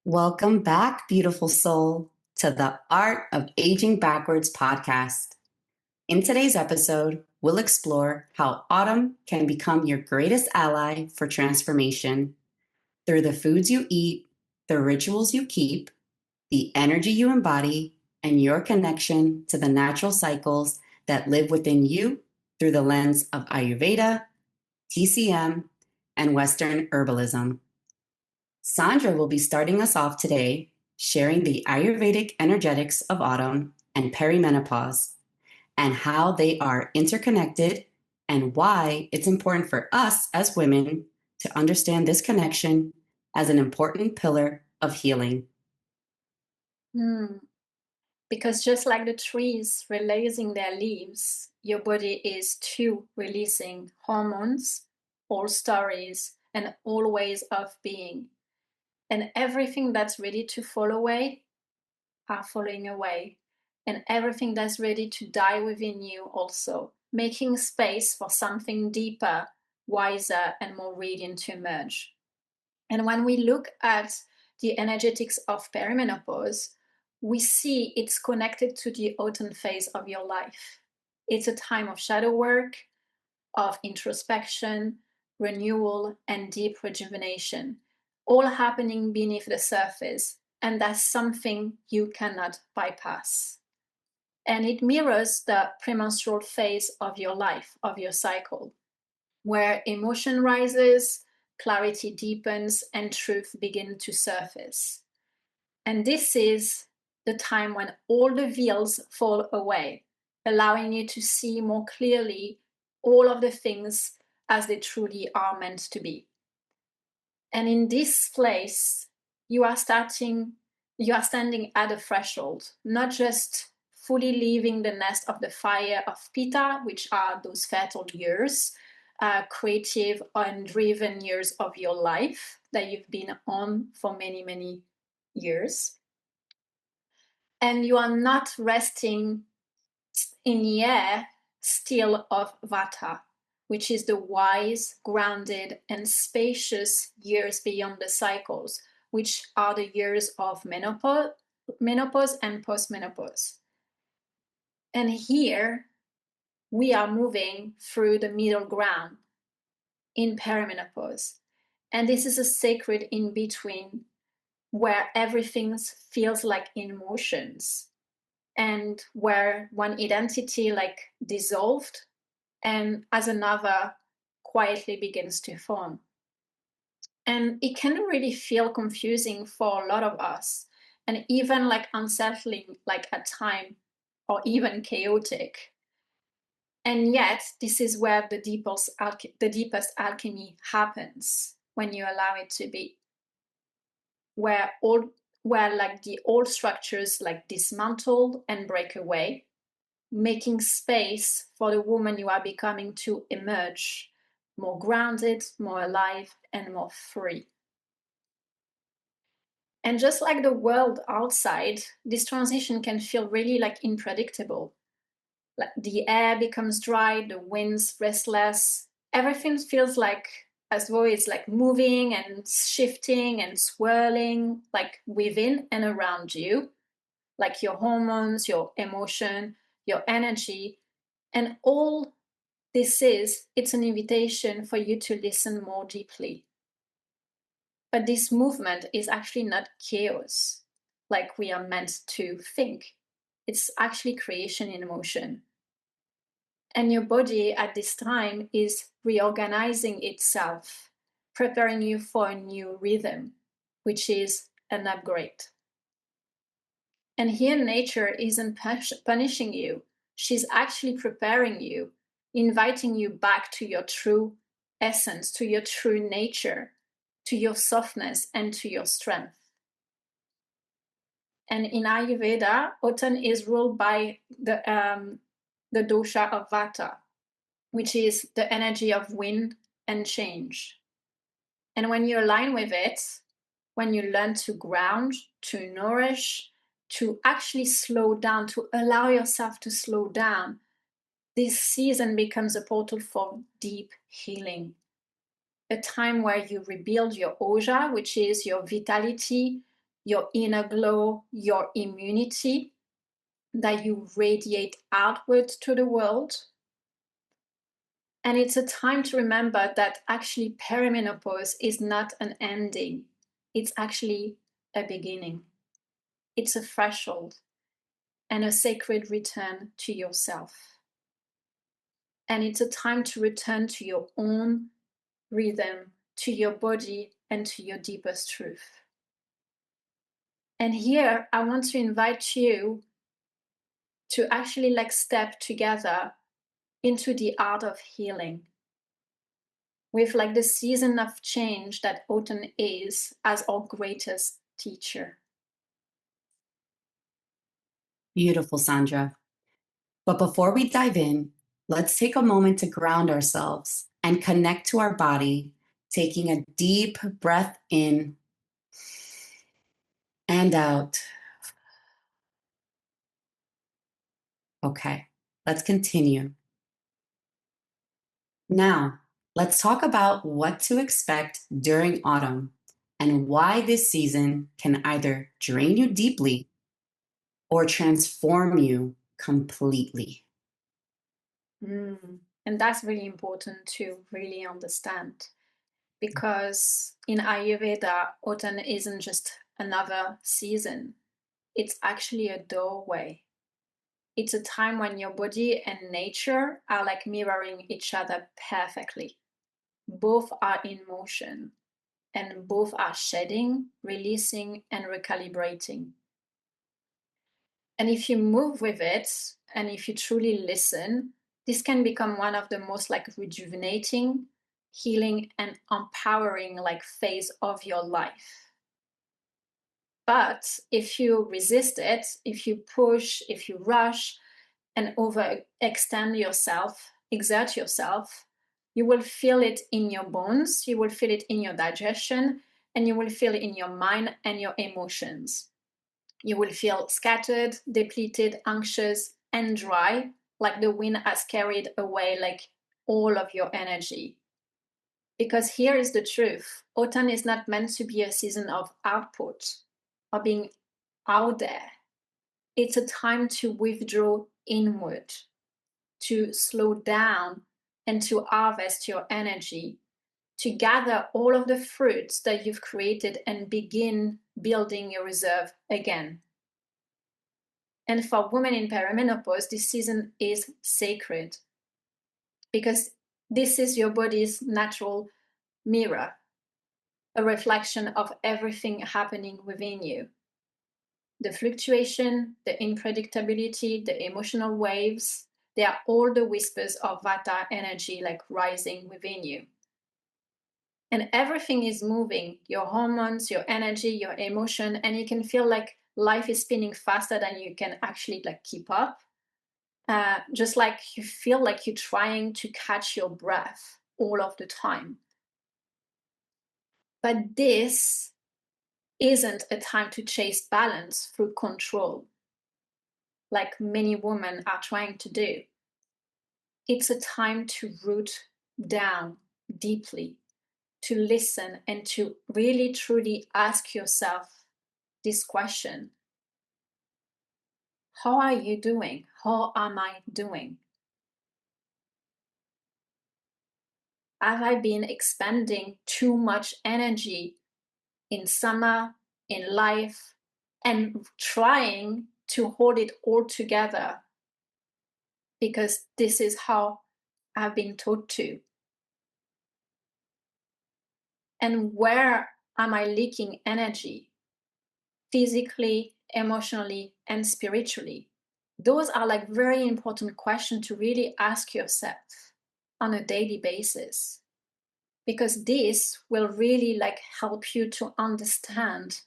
Welcome back, beautiful soul, to the Art of Aging Backwards podcast. In today's episode, we'll explore how autumn can become your greatest ally for transformation through the foods you eat, the rituals you keep, the energy you embody, and your connection to the natural cycles that live within you through the lens of Ayurveda, TCM, and Western Herbalism. Sandra will be starting us off today, sharing the Ayurvedic energetics of autumn and perimenopause, and how they are interconnected and why it's important for us as women to understand this connection as an important pillar of healing. Because just like the trees releasing their leaves, your body is too releasing hormones, all stories, and all ways of being. And everything that's ready to fall away are falling away. And everything that's ready to die within you also, making space for something deeper, wiser, and more radiant to emerge. And when we look at the energetics of perimenopause, we see it's connected to the autumn phase of your life. It's a time of shadow work, of introspection, renewal, and deep rejuvenation, all happening beneath the surface. And that's something you cannot bypass. And it mirrors the premenstrual phase of your life, of your cycle, where emotion rises, clarity deepens, and truth begin to surface. And this is the time when all the veils fall away, allowing you to see more clearly all of the things as they truly are meant to be. And in this place, you are standing at the threshold, not just fully leaving the nest of the fire of Pitta, which are those fertile years, creative and driven years of your life that you've been on for many, many years. And you are not resting in the air still of Vata, which is the wise, grounded, and spacious years beyond the cycles, which are the years of menopause and postmenopause. And here we are moving through the middle ground in perimenopause. And this is a sacred in between where everything feels like in motions and where one identity like dissolved and as another quietly begins to form. And it can really feel confusing for a lot of us and even like unsettling like at time or even chaotic. And yet this is where the deepest alchemy happens when you allow it to be, where like the old structures like dismantle and break away, making space for the woman you are becoming to emerge more grounded, more alive, and more free. And just like the world outside, this transition can feel really like unpredictable. Like the air becomes dry, the wind's restless, everything feels like as though it's like moving and shifting and swirling like within and around you, like your hormones, your emotion, your energy. And all this it's an invitation for you to listen more deeply. But this movement is actually not chaos like we are meant to think. It's actually creation in motion. And your body at this time is reorganizing itself, preparing you for a new rhythm, which is an upgrade. And here nature isn't punishing you. She's actually preparing you, inviting you back to your true essence, to your true nature, to your softness, and to your strength. And in Ayurveda, autumn is ruled by the dosha of Vata, which is the energy of wind and change. And when you align with it, when you learn to ground, to nourish, to actually slow down, to allow yourself to slow down, this season becomes a portal for deep healing. A time where you rebuild your oja, which is your vitality, your inner glow, your immunity that you radiate outward to the world. And it's a time to remember that actually perimenopause is not an ending. It's actually a beginning. It's a threshold and a sacred return to yourself. And it's a time to return to your own rhythm, to your body, and to your deepest truth. And here I want to invite you to actually step together into the art of healing with the season of change that autumn is as our greatest teacher. Beautiful, Sandra. But before we dive in, let's take a moment to ground ourselves and connect to our body, taking a deep breath in and out. Okay, let's continue. Now, let's talk about what to expect during autumn and why this season can either drain you deeply or transform you completely. And that's really important to really understand, because in Ayurveda, autumn isn't just another season. It's actually a doorway. It's a time when your body and nature are mirroring each other perfectly. Both are in motion and both are shedding, releasing, and recalibrating. And if you move with it, and if you truly listen, this can become one of the most rejuvenating, healing, and empowering phase of your life. But if you resist it, if you push, if you rush and overextend yourself, exert yourself, you will feel it in your bones, you will feel it in your digestion, and you will feel it in your mind and your emotions. You will feel scattered, depleted, anxious, and dry, like the wind has carried away all of your energy. Because here is the truth. Autumn is not meant to be a season of output or being out there. It's a time to withdraw inward, to slow down, and to harvest your energy, to gather all of the fruits that you've created and begin building your reserve again. And for women in perimenopause, this season is sacred because this is your body's natural mirror, a reflection of everything happening within you. The fluctuation, the unpredictability, the emotional waves, they are all the whispers of Vata energy rising within you. And everything is moving, your hormones, your energy, your emotion, and you can feel life is spinning faster than you can actually keep up. Just you feel like you're trying to catch your breath all of the time. But this isn't a time to chase balance through control, like many women are trying to do. It's a time to root down deeply, to listen, and to really truly ask yourself this question: how are you doing? How am I doing? Have I been expending too much energy in summer, in life, and trying to hold it all together because this is how I've been taught to? And where am I leaking energy? Physically, emotionally, and spiritually? Those are very important questions to really ask yourself on a daily basis, because this will really help you to understand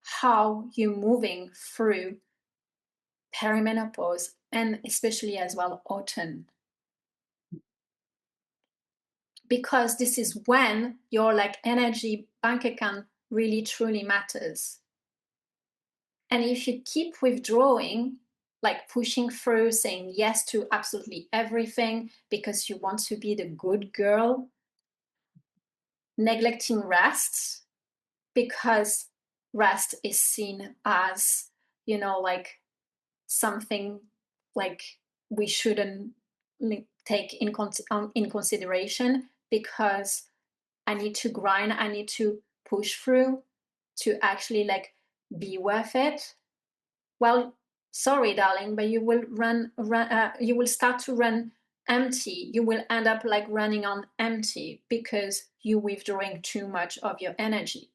how you're moving through perimenopause and especially as well autumn. Because this is when your energy bank account really truly matters. And if you keep withdrawing, pushing through, saying yes to absolutely everything because you want to be the good girl, neglecting rest because rest is seen as, like something like we shouldn't take in consideration, because I need to grind, I need to push through to actually like be worth it. Well, sorry, darling, but you will you will start to run empty. You will end up like running on empty because you're withdrawing too much of your energy.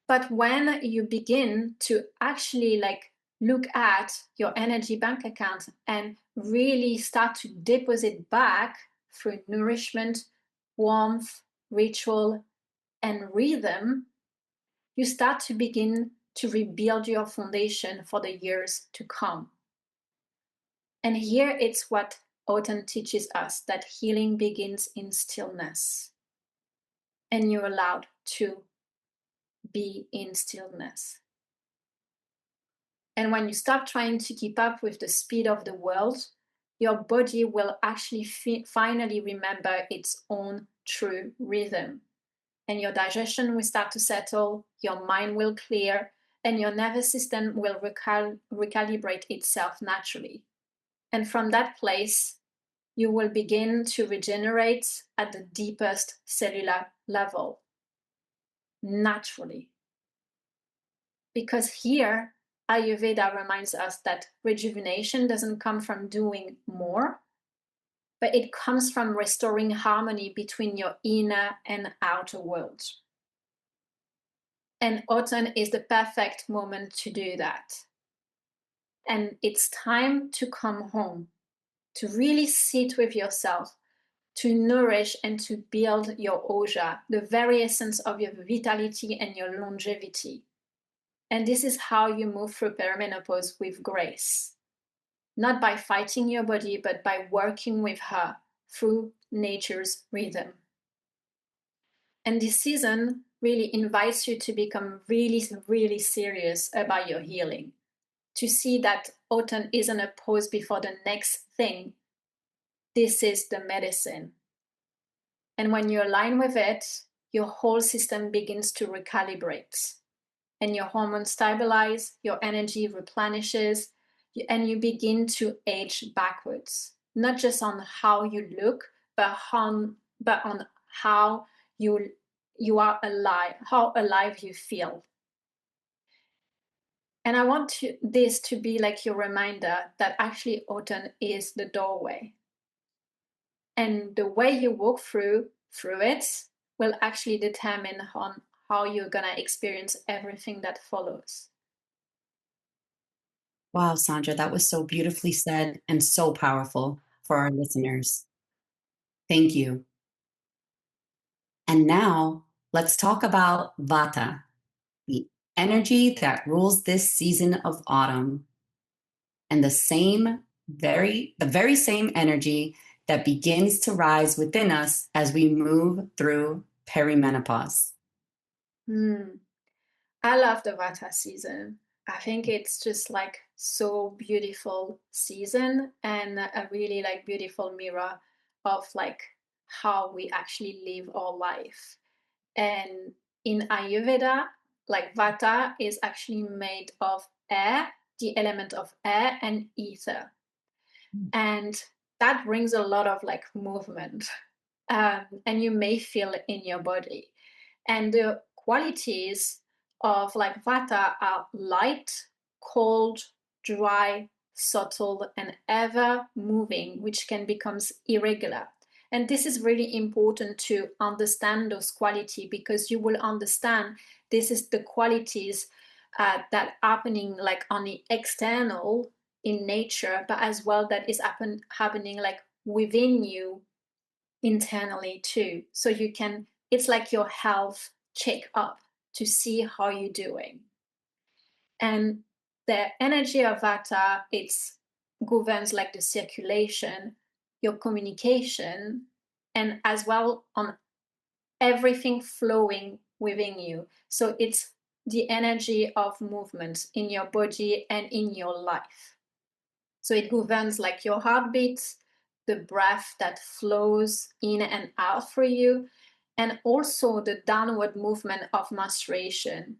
But when you begin to actually like look at your energy bank account and really start to deposit back through nourishment, warmth, ritual, and rhythm, you start to begin to rebuild your foundation for the years to come. And here it's what autumn teaches us, that healing begins in stillness. And you're allowed to be in stillness. And when you stop trying to keep up with the speed of the world, your body will actually finally remember its own true rhythm. And your digestion will start to settle, your mind will clear, and your nervous system will recalibrate itself naturally. And from that place, you will begin to regenerate at the deepest cellular level, naturally. Because here, Ayurveda reminds us that rejuvenation doesn't come from doing more, but it comes from restoring harmony between your inner and outer world. And autumn is the perfect moment to do that. And it's time to come home, to really sit with yourself, to nourish and to build your oja, the very essence of your vitality and your longevity. And this is how you move through perimenopause with grace. Not by fighting your body, but by working with her through nature's rhythm. And this season really invites you to become really, really serious about your healing. To see that autumn isn't a pause before the next thing. This is the medicine. And when you align with it, your whole system begins to recalibrate. And your hormones stabilize, your energy replenishes, and you begin to age backwards. Not just on how you look, but on how you are alive, how alive you feel. And I want this to be like your reminder that actually autumn is the doorway. And the way you walk through it will actually determine on how you're going to experience everything that follows. Wow, Sandra, that was so beautifully said and so powerful for our listeners. Thank you. And now let's talk about Vata, the energy that rules this season of autumn, and the very same energy that begins to rise within us as we move through perimenopause. I love the Vata season. I think it's just like so beautiful season, and a really like beautiful mirror of like how we actually live our life. And in Ayurveda, like Vata is actually made of air, the element of air and ether. And that brings a lot of like movement. And you may feel it in your body. And the qualities of like Vata are light, cold, dry, subtle, and ever moving, which can become irregular. And this is really important to understand those qualities, because you will understand this is the qualities that happening like on the external in nature, but as well that is happening like within you internally too. So you can, it's like your health check up to see how you're doing. And the energy of Vata, it's governs like the circulation, your communication, and as well on everything flowing within you. So it's the energy of movement in your body and in your life. So it governs like your heartbeat, the breath that flows in and out for you, and also the downward movement of menstruation.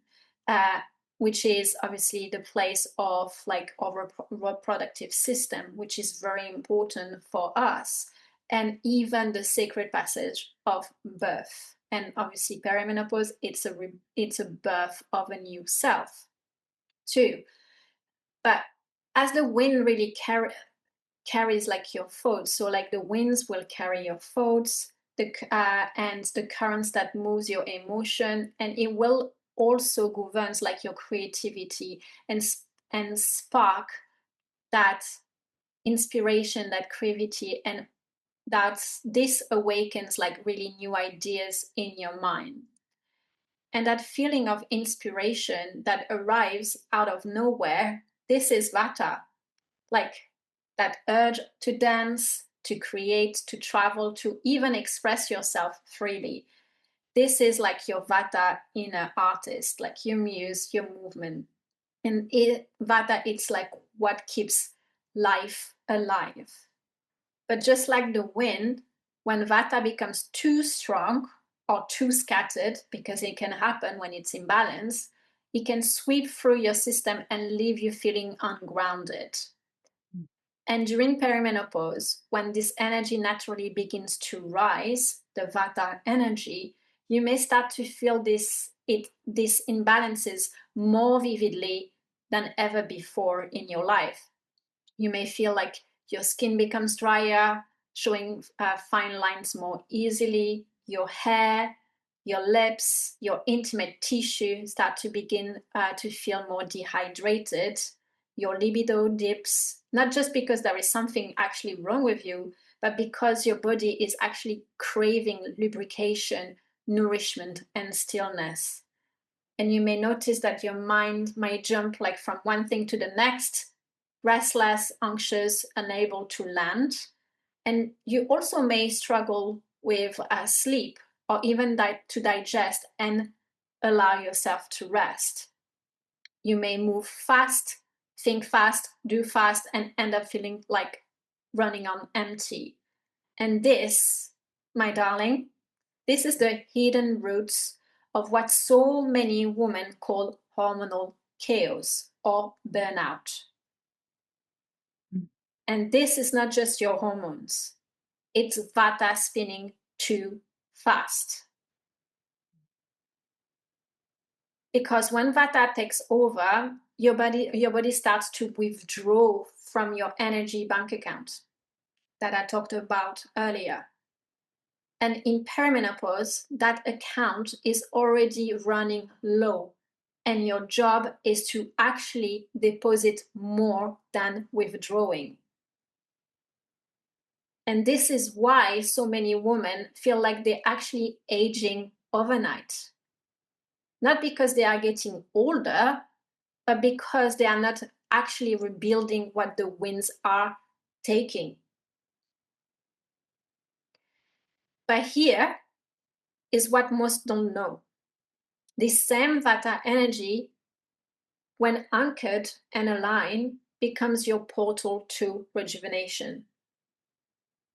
which is obviously the place of like our reproductive system, which is very important for us, and even the sacred passage of birth. And obviously perimenopause, it's a birth of a new self too. But as the wind really carries like your thoughts, so like the winds will carry your thoughts, and the currents that moves your emotion, and it will also governs like your creativity and spark that inspiration, that creativity, and this awakens like really new ideas in your mind. And that feeling of inspiration that arrives out of nowhere, this is Vata. Like that urge to dance, to create, to travel, to even express yourself freely. This is like your Vata inner artist, like your muse, your movement. And Vata, it's like what keeps life alive. But just like the wind, when Vata becomes too strong or too scattered, because it can happen when it's imbalanced, it can sweep through your system and leave you feeling ungrounded. And during perimenopause, when this energy naturally begins to rise, the Vata energy, you may start to feel these imbalances more vividly than ever before in your life. You may feel like your skin becomes drier, showing fine lines more easily, your hair, your lips, your intimate tissue start to begin to feel more dehydrated. Your libido dips, not just because there is something actually wrong with you, but because your body is actually craving lubrication, nourishment, and stillness. And you may notice that your mind might jump like from one thing to the next, restless, anxious, unable to land. And you also may struggle with sleep or even to digest and allow yourself to rest. You may move fast, think fast, do fast, and end up feeling like running on empty. And this, my darling, this is the hidden roots of what so many women call hormonal chaos or burnout. And this is not just your hormones, it's Vata spinning too fast. Because when Vata takes over, your body starts to withdraw from your energy bank account that I talked about earlier. And in perimenopause, that account is already running low. And your job is to actually deposit more than withdrawing. And this is why so many women feel like they're actually aging overnight. Not because they are getting older, but because they are not actually rebuilding what the winds are taking. But here is what most don't know. This same Vata energy, when anchored and aligned, becomes your portal to rejuvenation.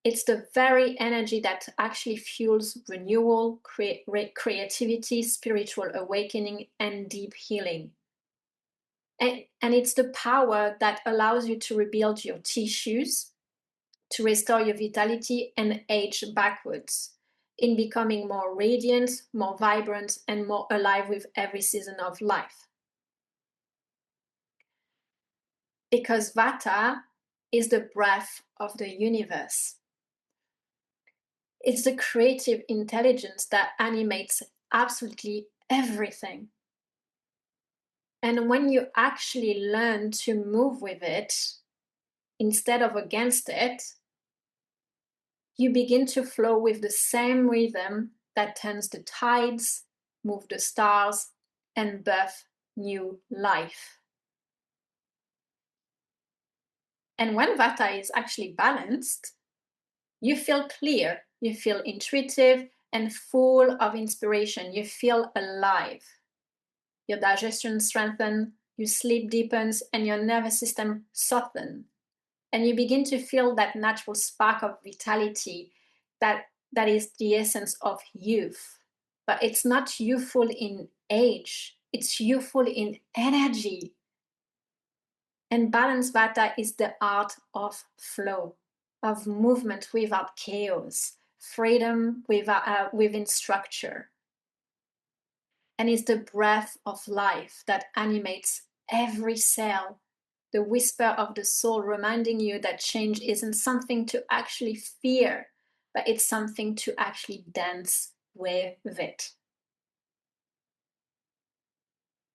It's the very energy that actually fuels renewal, creativity, spiritual awakening, and deep healing. And it's the power that allows you to rebuild your tissues, to restore your vitality, and age backwards in becoming more radiant, more vibrant, and more alive with every season of life. Because Vata is the breath of the universe. It's the creative intelligence that animates absolutely everything. And when you actually learn to move with it instead of against it, you begin to flow with the same rhythm that turns the tides, move the stars, and birth new life. And when Vata is actually balanced, you feel clear, you feel intuitive and full of inspiration. You feel alive. Your digestion strengthens, your sleep deepens, and your nervous system softens. And you begin to feel that natural spark of vitality that is the essence of youth. But it's not youthful in age, It's youthful in energy. And balanced Vata is the art of flow, of movement without chaos, freedom within structure. And it's the breath of life that animates every cell, the whisper of the soul reminding you that change isn't something to actually fear, but it's something to actually dance with it.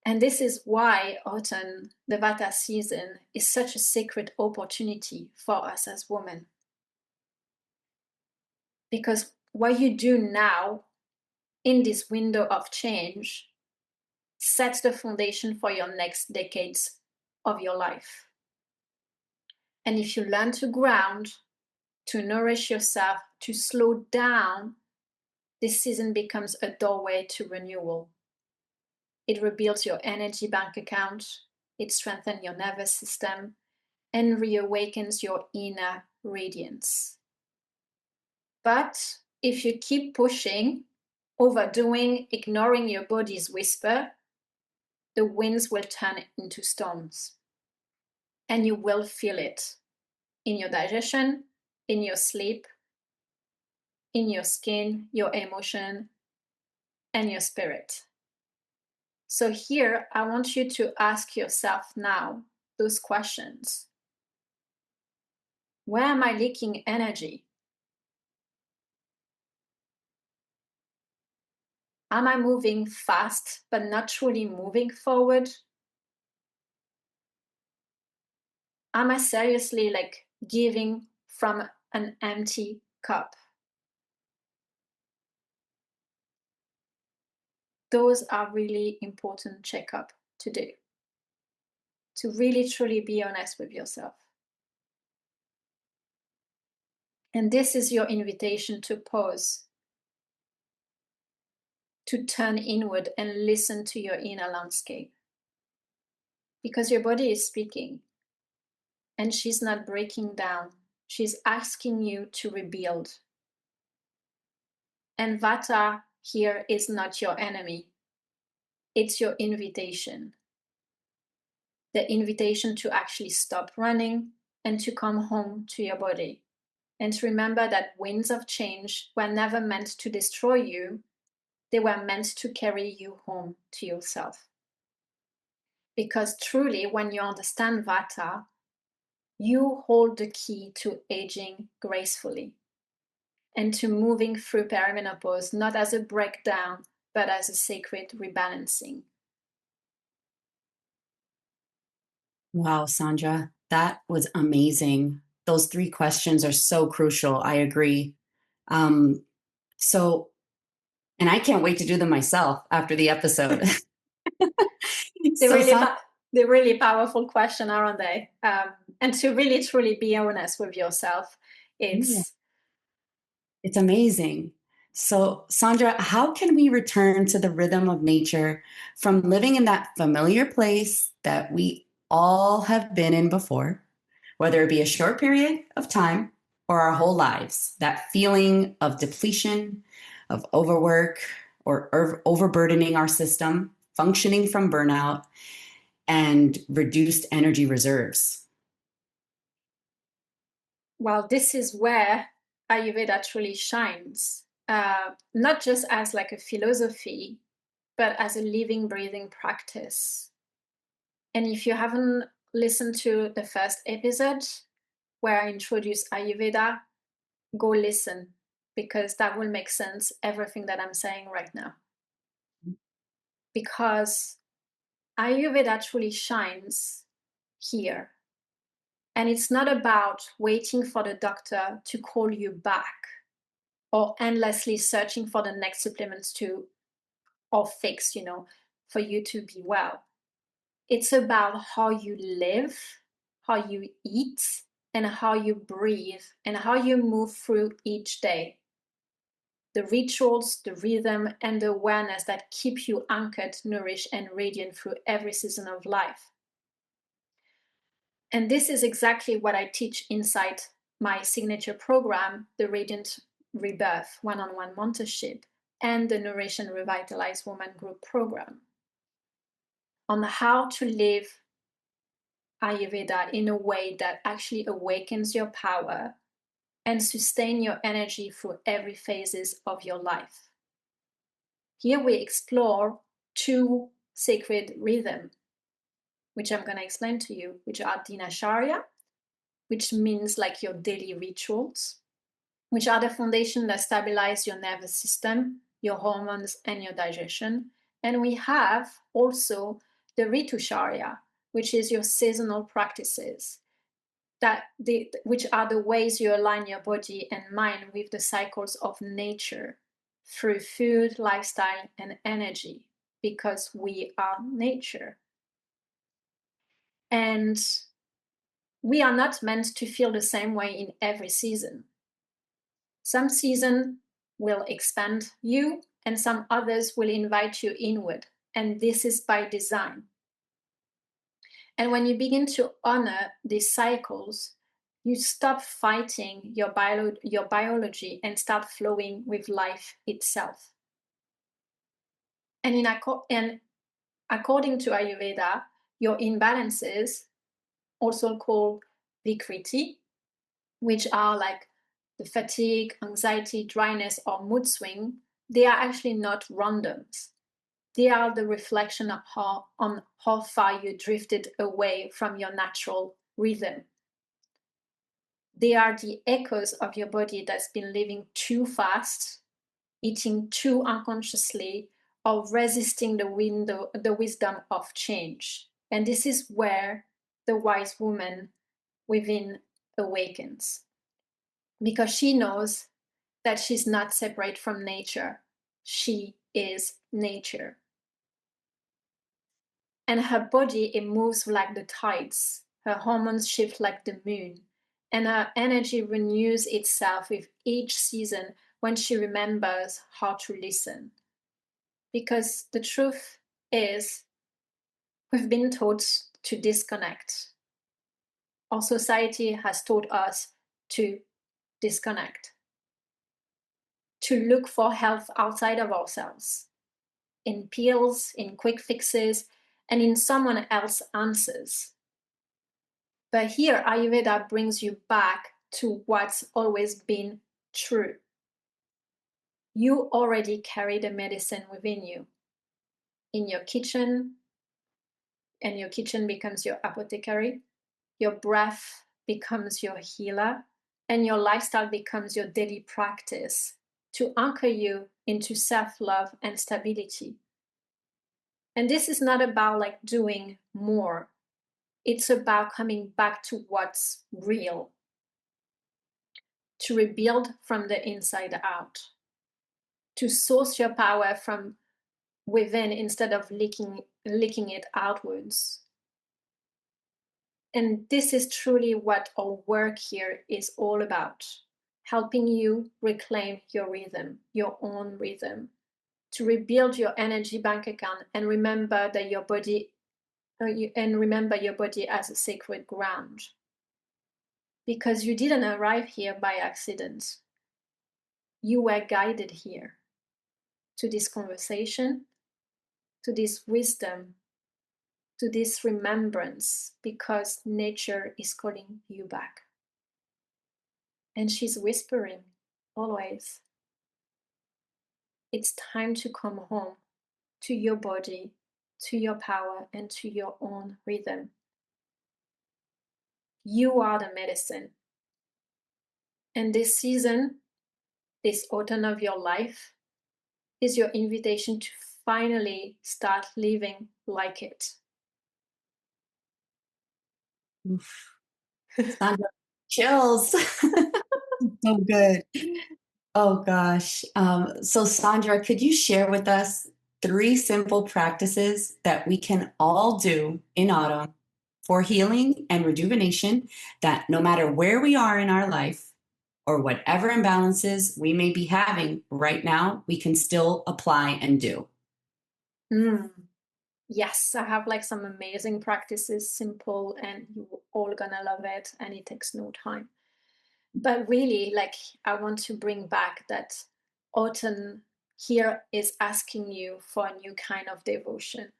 And this is why autumn, the Vata season, is such a sacred opportunity for us as women. Because what you do now in this window of change sets the foundation for your next decades of your life. And if you learn to ground, to nourish yourself, to slow down, this season becomes a doorway to renewal. It rebuilds your energy bank account, it strengthens your nervous system, and reawakens your inner radiance. But if you keep pushing, overdoing, ignoring your body's whisper, the winds will turn into storms. And you will feel it in your digestion, in your sleep, in your skin, your emotion, and your spirit. So here, I want you to ask yourself now those questions. Where am I leaking energy? Am I moving fast but not truly moving forward? Am I seriously giving from an empty cup? Those are really important checkup to do. To really truly be honest with yourself. And this is your invitation to pause, to turn inward and listen to your inner landscape. Because your body is speaking and she's not breaking down. She's asking you to rebuild. And Vata here is not your enemy. It's your invitation. The invitation to actually stop running and to come home to your body. And to remember that winds of change were never meant to destroy you. They were meant to carry you home to yourself. Because truly, when you understand Vata, you hold the key to aging gracefully and to moving through perimenopause, not as a breakdown, but as a sacred rebalancing. Wow, Sandra, that was amazing. Those 3 questions are so crucial. I agree. Um, so, and I can't wait to do them myself after the episode. They're So, they're really powerful question, aren't they? And to really truly be honest with yourself, yeah, it's it's amazing. So, Sandra, how can we return to the rhythm of nature from living in that familiar place that we all have been in before, whether it be a short period of time or our whole lives? That feeling of depletion, of overwork, or overburdening our system, functioning from burnout, and reduced energy reserves. well, this is where Ayurveda truly shines, not just as like a philosophy, but as a living, breathing practice. And if you haven't listened to the first episode where I introduced Ayurveda, go listen, because that will make sense, everything that I'm saying right now. Because Ayurveda truly shines here. And it's not about waiting for the doctor to call you back or endlessly searching for the next supplements to or fix, for you to be well. It's about how you live, how you eat, and how you breathe, and how you move through each day. The rituals, the rhythm, and the awareness that keep you anchored, nourished, and radiant through every season of life. And this is exactly what I teach inside my signature program, the Radiant Rebirth one-on-one mentorship, and the Nourish and Revitalize Woman Group program. on how to live Ayurveda in a way that actually awakens your power and sustain your energy through every phases of your life. Here we explore 2 sacred rhythms, which I'm going to explain to you, which are Dinacharya, which means like your daily rituals, which are the foundation that stabilize your nervous system, your hormones, and your digestion. And we have also the Ritucharya, which is your seasonal practices, which are the ways you align your body and mind with the cycles of nature through food, lifestyle, and energy, because we are nature. And we are not meant to feel the same way in every season. Some season will expand you, and some others will invite you inward. And this is by design. And when you begin to honor these cycles, you stop fighting your biology and start flowing with life itself. And according to Ayurveda, your imbalances, also called vikriti, which are like the fatigue, anxiety, dryness, or mood swing, they are actually not randoms. They are the reflection of how far you drifted away from your natural rhythm. They are the echoes of your body that's been living too fast, eating too unconsciously, or resisting the wisdom of change. And this is where the wise woman within awakens, because she knows that she's not separate from nature. She is nature. And her body, it moves like the tides. Her hormones shift like the moon. And her energy renews itself with each season when she remembers how to listen. Because the truth is, we've been taught to disconnect. Our society has taught us to disconnect, to look for health outside of ourselves, in pills, in quick fixes, and in someone else's answers. But here, Ayurveda brings you back to what's always been true. You already carry the medicine within you, in your kitchen, and your kitchen becomes your apothecary. Your breath becomes your healer, and your lifestyle becomes your daily practice to anchor you into self-love and stability. And this is not about like doing more. It's about coming back to what's real, to rebuild from the inside out, to source your power from within instead of leaking it outwards. And this is truly what our work here is all about, helping you reclaim your rhythm, your own rhythm, to rebuild your energy bank account and remember that your body as a sacred ground. Because you didn't arrive here by accident. You were guided here to this conversation, to this wisdom, to this remembrance, because nature is calling you back. And she's whispering always, it's time to come home to your body, to your power, and to your own rhythm. You are the medicine. And this season, this autumn of your life, is your invitation to finally start living like it. Oof. Sandra, chills. So good. Oh gosh. So Sandra, could you share with us 3 simple practices that we can all do in autumn for healing and rejuvenation, that no matter where we are in our life or whatever imbalances we may be having right now, we can still apply and do? Yes, I have like some amazing practices, simple, and you're all gonna love it, and it takes no time. But really, like, I want to bring back that autumn here is asking you for a new kind of devotion.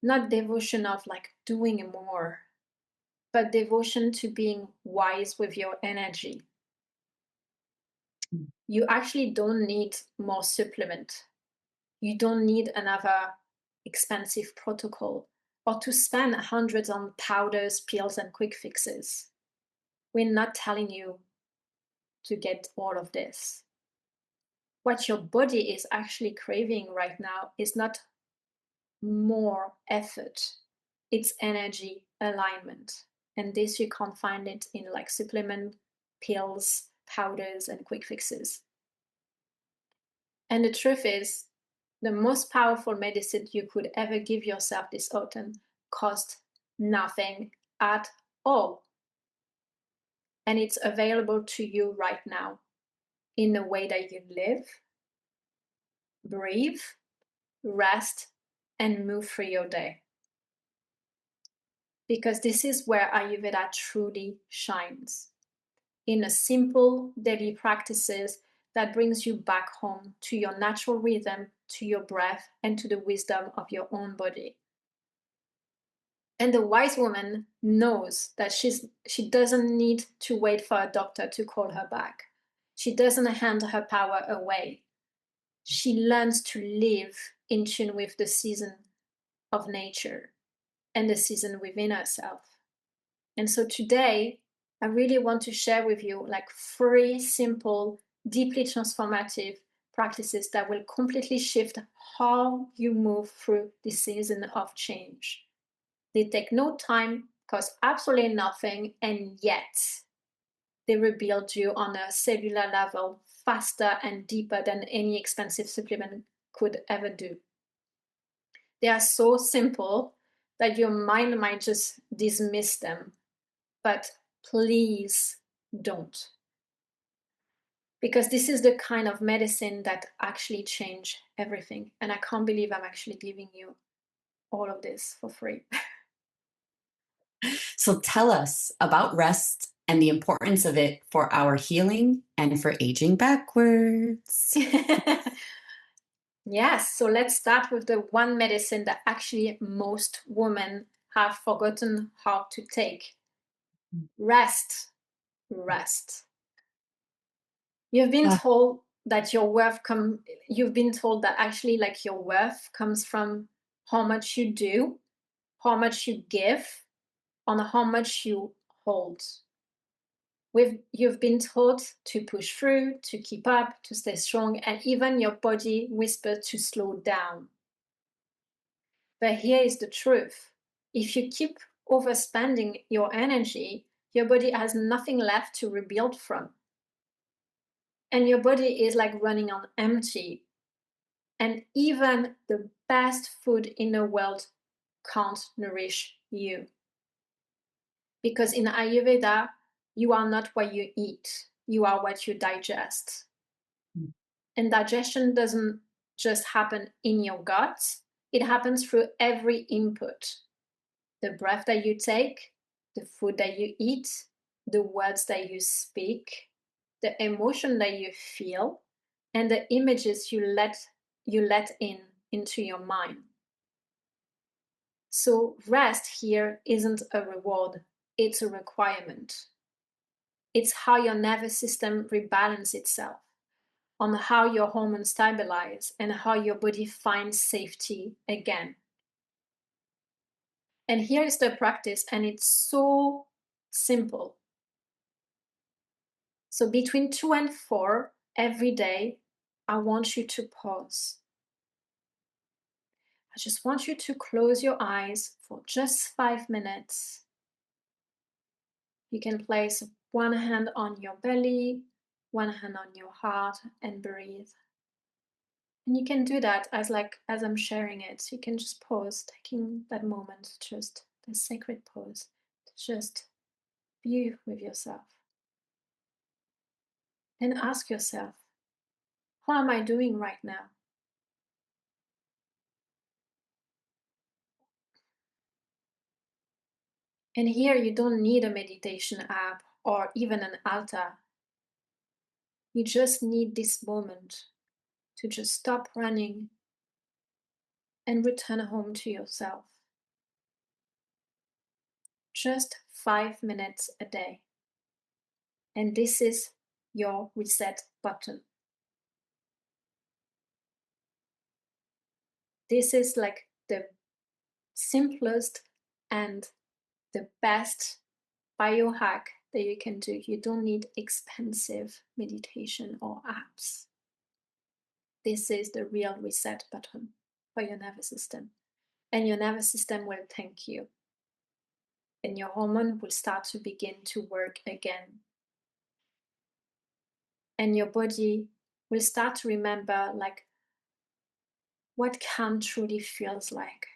not devotion of like doing more, but devotion to being wise with your energy. You actually don't need more supplement. You don't need another expensive protocol or to spend hundreds on powders, pills, and quick fixes. We're not telling you to get all of this. What your body is actually craving right now is not more effort, it's energy alignment. And this you can't find it in like supplement, pills, powders, and quick fixes. And the truth is, the most powerful medicine you could ever give yourself this autumn cost nothing at all. And it's available to you right now in the way that you live, breathe, rest, and move through your day. Because this is where Ayurveda truly shines. In a simple daily practices that brings you back home to your natural rhythm, to your breath, and to the wisdom of your own body. And the wise woman knows that she doesn't need to wait for a doctor to call her back. She doesn't hand her power away. She learns to live in tune with the season of nature and the season within herself. And so today, I really want to share with you like 3 simple, deeply transformative practices that will completely shift how you move through this season of change. They take no time, cost absolutely nothing, and yet they rebuild you on a cellular level faster and deeper than any expensive supplement could ever do. They are so simple that your mind might just dismiss them, but please don't. Because this is the kind of medicine that actually change everything. And I can't believe I'm actually giving you all of this for free. So tell us about rest and the importance of it for our healing and for aging backwards. Yes, so let's start with the one medicine that actually most women have forgotten how to take. Rest. Rest. You've been told that your worth you've been told that actually like your worth comes from how much you do, how much you give, on how much you hold. You've been taught to push through, to keep up, to stay strong, and even your body whispers to slow down. But here is the truth. If you keep overspending your energy, your body has nothing left to rebuild from. And your body is like running on empty. And even the best food in the world can't nourish you. Because in Ayurveda, you are not what you eat, you are what you digest. And digestion doesn't just happen in your gut, it happens through every input. The breath that you take, the food that you eat, the words that you speak, the emotion that you feel, and the images you let into your mind. So rest here isn't a reward, it's a requirement. It's how your nervous system rebalances itself, on how your hormones stabilize, and how your body finds safety again. And here is the practice, and it's so simple. So between 2 and 4 every day, I want you to pause. I just want you to close your eyes for just 5 minutes. You can place one hand on your belly, one hand on your heart, and breathe. And you can do that as I'm sharing it. You can just pause, taking that moment, just the sacred pause, to just be with yourself. And ask yourself, how am I doing right now? And here you don't need a meditation app or even an altar. You just need this moment to just stop running and return home to yourself. Just 5 minutes a day. And this is your reset button. This is like the simplest and the best biohack that you can do. You don't need expensive meditation or apps. This is the real reset button for your nervous system. And your nervous system will thank you. And your hormone will start to begin to work again. And your body will start to remember like what calm truly feels like.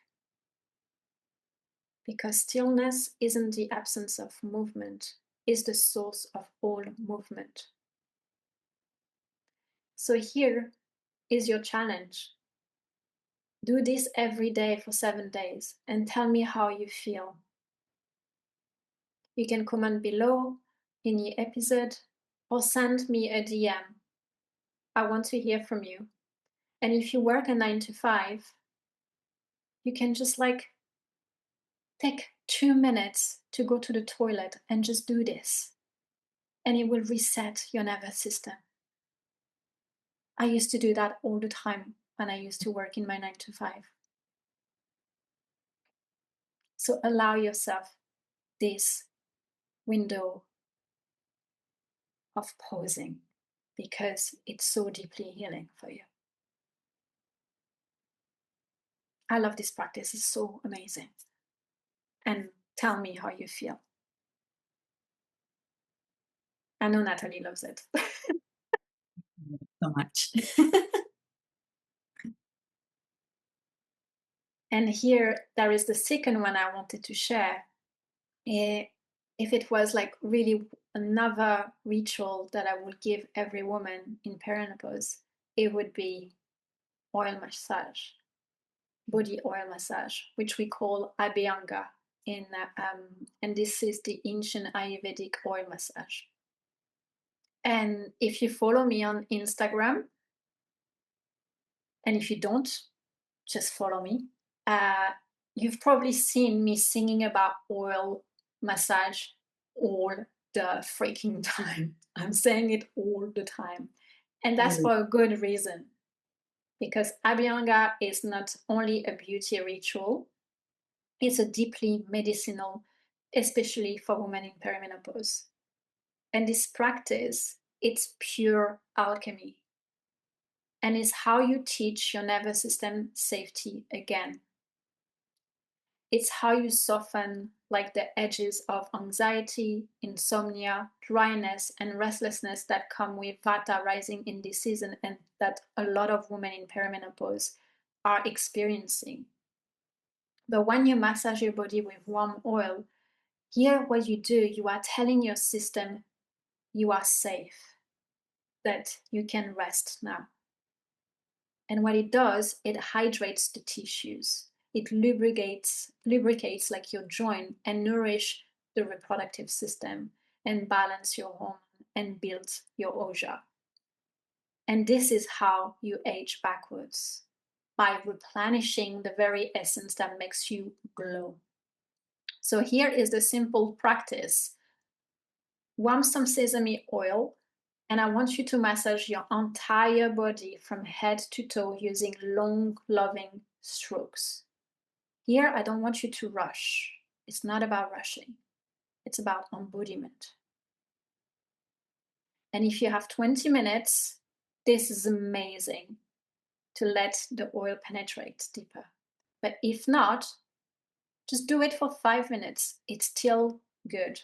Because stillness isn't the absence of movement, it's the source of all movement. So here is your challenge. Do this every day for 7 days and tell me how you feel. You can comment below in the episode or send me a DM. I want to hear from you. And if you work a 9 to 5, you can just like take 2 minutes to go to the toilet and just do this. And it will reset your nervous system. I used to do that all the time when I used to work in my 9 to 5. So allow yourself this window of pausing because it's so deeply healing for you. I love this practice, it's so amazing. And tell me how you feel. I know Natalie loves it. So much. And here, there is the second one I wanted to share. If it was like really another ritual that I would give every woman in perimenopause, it would be oil massage, body oil massage, which we call Abhyanga and this is the ancient Ayurvedic oil massage. And if you follow me on Instagram, and if you don't, just follow me. You've probably seen me singing about oil massage all the freaking time. I'm saying it all the time. And that's for a good reason. Because Abhyanga is not only a beauty ritual, it's a deeply medicinal, especially for women in perimenopause. And this practice, it's pure alchemy. And it's how you teach your nervous system safety again. It's how you soften like the edges of anxiety, insomnia, dryness, and restlessness that come with Vata rising in this season and that a lot of women in perimenopause are experiencing. But when you massage your body with warm oil, here what you do, you are telling your system you are safe, that you can rest now. And what it does, it hydrates the tissues. It lubricates like your joint and nourish the reproductive system and balance your hormone and build your ojha. And this is how you age backwards, by replenishing the very essence that makes you glow. So here is the simple practice. Warm some sesame oil, and I want you to massage your entire body from head to toe using long, loving strokes. Here, I don't want you to rush. It's not about rushing. It's about embodiment. And if you have 20 minutes, this is amazing to let the oil penetrate deeper. But if not, just do it for 5 minutes. It's still good.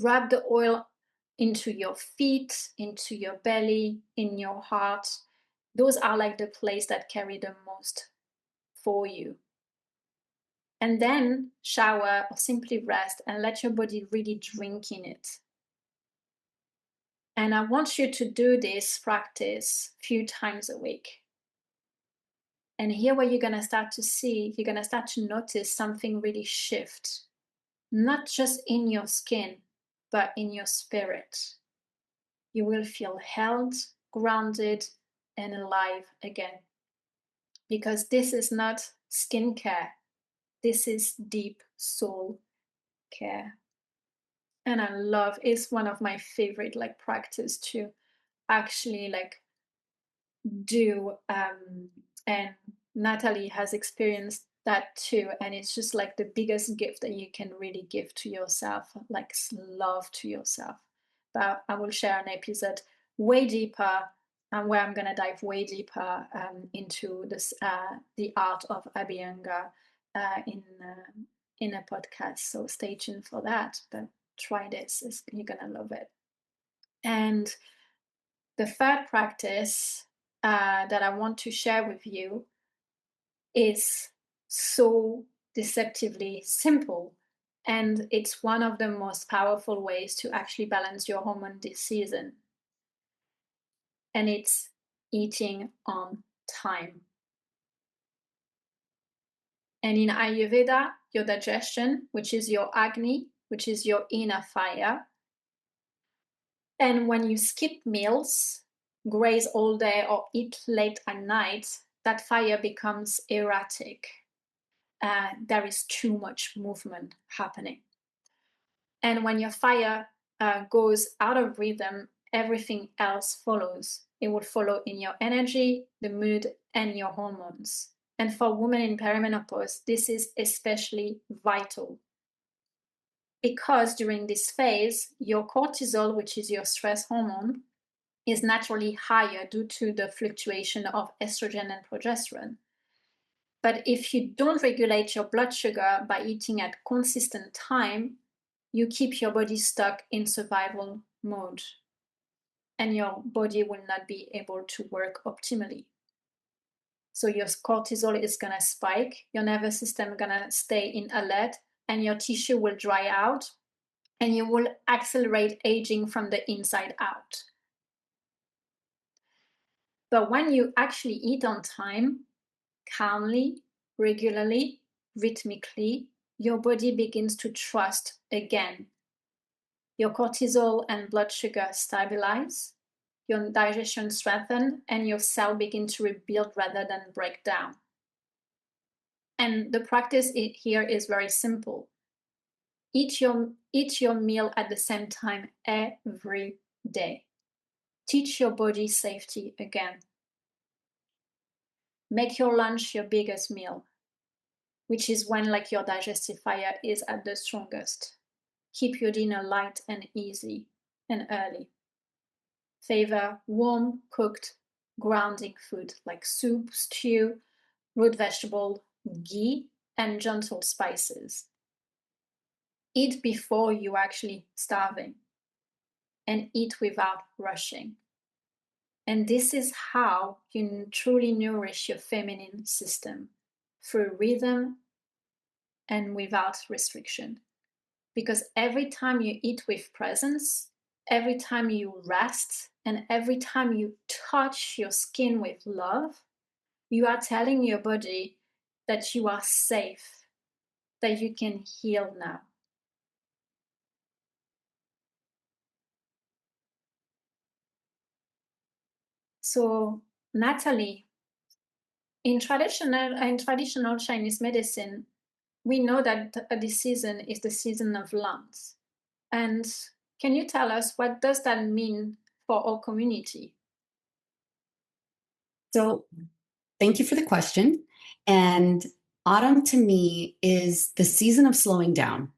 Rub the oil into your feet, into your belly, in your heart. Those are like the places that carry the most for you. And then shower or simply rest and let your body really drink in it. And I want you to do this practice a few times a week. And here what you're going to start to see, you're going to start to notice something really shift, not just in your skin, but in your spirit. You will feel held, grounded, and alive again. Because this is not skincare. This is deep soul care. And I love, it's one of my favorite like practice to actually like do. And Natalie has experienced that too. And it's just like the biggest gift that you can really give to yourself, like love to yourself. But I will share an episode way deeper, and where I'm going to dive way deeper into this, the art of Abhyanga in a podcast. So stay tuned for that. But try this, you're going to love it. And the third practice that I want to share with you is so deceptively simple. And it's one of the most powerful ways to actually balance your hormone this season. And it's eating on time. And in Ayurveda, your digestion, which is your Agni, which is your inner fire. And when you skip meals, graze all day, or eat late at night, that fire becomes erratic. There is too much movement happening. And when your fire goes out of rhythm, everything else follows. It will follow in your energy, the mood, and your hormones. And for women in perimenopause, this is especially vital. Because during this phase, your cortisol, which is your stress hormone, is naturally higher due to the fluctuation of estrogen and progesterone. But if you don't regulate your blood sugar by eating at consistent time, you keep your body stuck in survival mode, and your body will not be able to work optimally. So your cortisol is going to spike, your nervous system is going to stay in alert, and your tissue will dry out, and you will accelerate aging from the inside out. But when you actually eat on time, calmly, regularly, rhythmically, your body begins to trust again. Your cortisol and blood sugar stabilize, your digestion strengthens, and your cell begin to rebuild rather than break down. And the practice here is very simple. Eat your meal at the same time every day. Teach your body safety again. Make your lunch your biggest meal, which is when like your digestive fire is at the strongest. Keep your dinner light and easy and early. Favor warm, cooked, grounding food like soup, stew, root vegetable, ghee, and gentle spices. Eat before you're actually starving, and eat without rushing. And this is how you truly nourish your feminine system, through rhythm and without restriction. Because every time you eat with presence, every time you rest, and every time you touch your skin with love, you are telling your body that you are safe, that you can heal now. So, Natalie, in traditional Chinese medicine, we know that this season is the season of Lent. And can you tell us what does that mean for our community? So, thank you for the question. And autumn to me is the season of slowing down,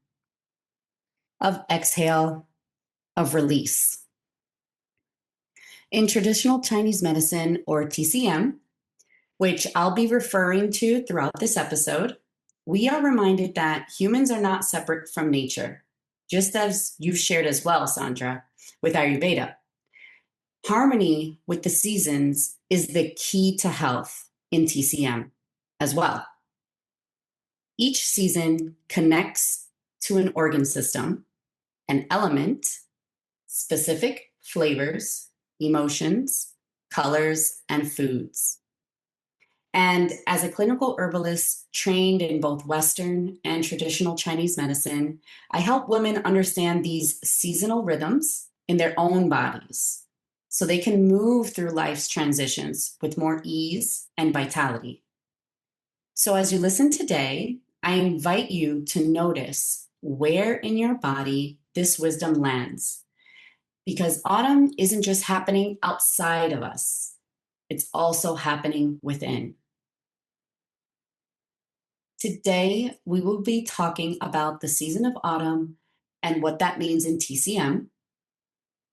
of exhale, of release. In traditional Chinese medicine, or TCM, which I'll be referring to throughout this episode, we are reminded that humans are not separate from nature, just as you've shared as well, Sandra, with Ayurveda. Harmony with the seasons is the key to health in TCM as well. Each season connects to an organ system, an element, specific flavors, emotions, colors, and foods. And as a clinical herbalist trained in both Western and traditional Chinese medicine, I help women understand these seasonal rhythms in their own bodies so they can move through life's transitions with more ease and vitality. So as you listen today, I invite you to notice where in your body this wisdom lands. Because autumn isn't just happening outside of us, it's also happening within. Today, we will be talking about the season of autumn and what that means in TCM.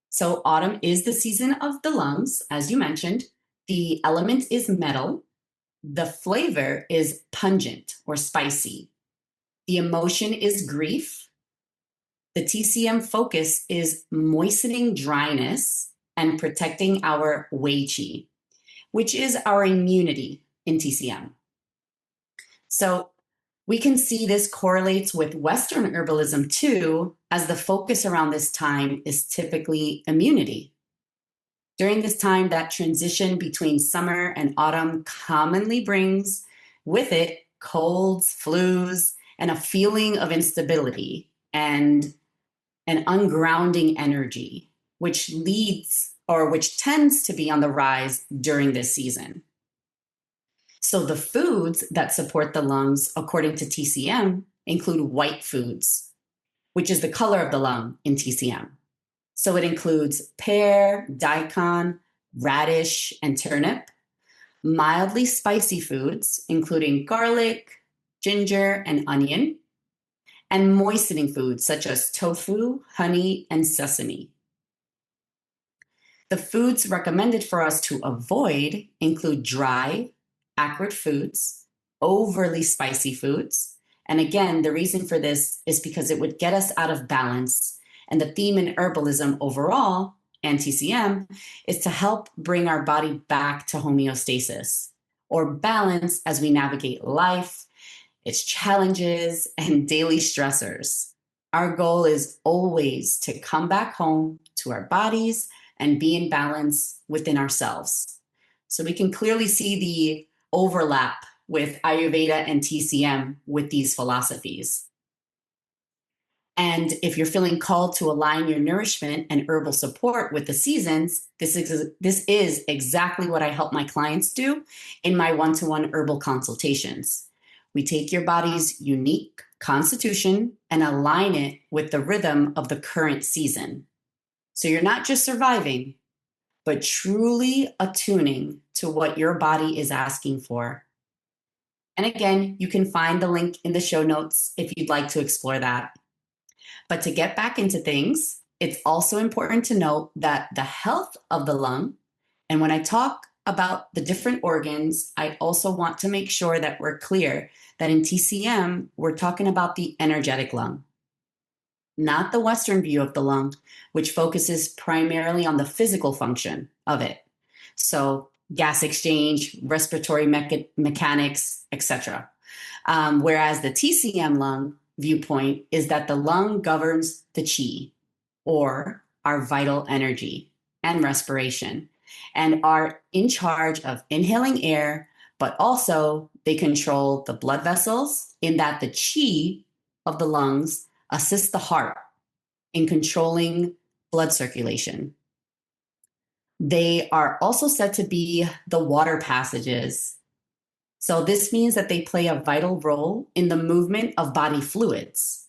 So, autumn is the season of the lungs, as you mentioned. The element is metal. The flavor is pungent or spicy. The emotion is grief. The TCM focus is moistening dryness and protecting our Wei Qi, which is our immunity in TCM. So we can see this correlates with Western herbalism too, as the focus around this time is typically immunity. During this time, that transition between summer and autumn commonly brings with it colds, flus, and a feeling of instability and an ungrounding energy, which leads or which tends to be on the rise during this season. So the foods that support the lungs, according to TCM, include white foods, which is the color of the lung in TCM. So it includes pear, daikon, radish, and turnip, mildly spicy foods, including garlic, ginger, and onion, and moistening foods such as tofu, honey, and sesame. The foods recommended for us to avoid include dry, acrid foods, overly spicy foods. And again, the reason for this is because it would get us out of balance. And the theme in herbalism overall, and TCM, is to help bring our body back to homeostasis or balance as we navigate life, its challenges, and daily stressors. Our goal is always to come back home to our bodies and be in balance within ourselves. So we can clearly see the overlap with Ayurveda and TCM with these philosophies. And if you're feeling called to align your nourishment and herbal support with the seasons, this is exactly what I help my clients do in my one-to-one herbal consultations. We take your body's unique constitution and align it with the rhythm of the current season. So you're not just surviving, but truly attuning to what your body is asking for. And again, you can find the link in the show notes if you'd like to explore that. But to get back into things, it's also important to note that the health of the lung, and when I talk about the different organs, I also want to make sure that we're clear that in TCM, we're talking about the energetic lung, not the Western view of the lung, which focuses primarily on the physical function of it. So gas exchange, respiratory mechanics, etc. Whereas the TCM lung viewpoint is that the lung governs the chi, or our vital energy and respiration, and are in charge of inhaling air, but also they control the blood vessels in that the chi of the lungs assists the heart in controlling blood circulation. They are also said to be the water passages. So this means that they play a vital role in the movement of body fluids.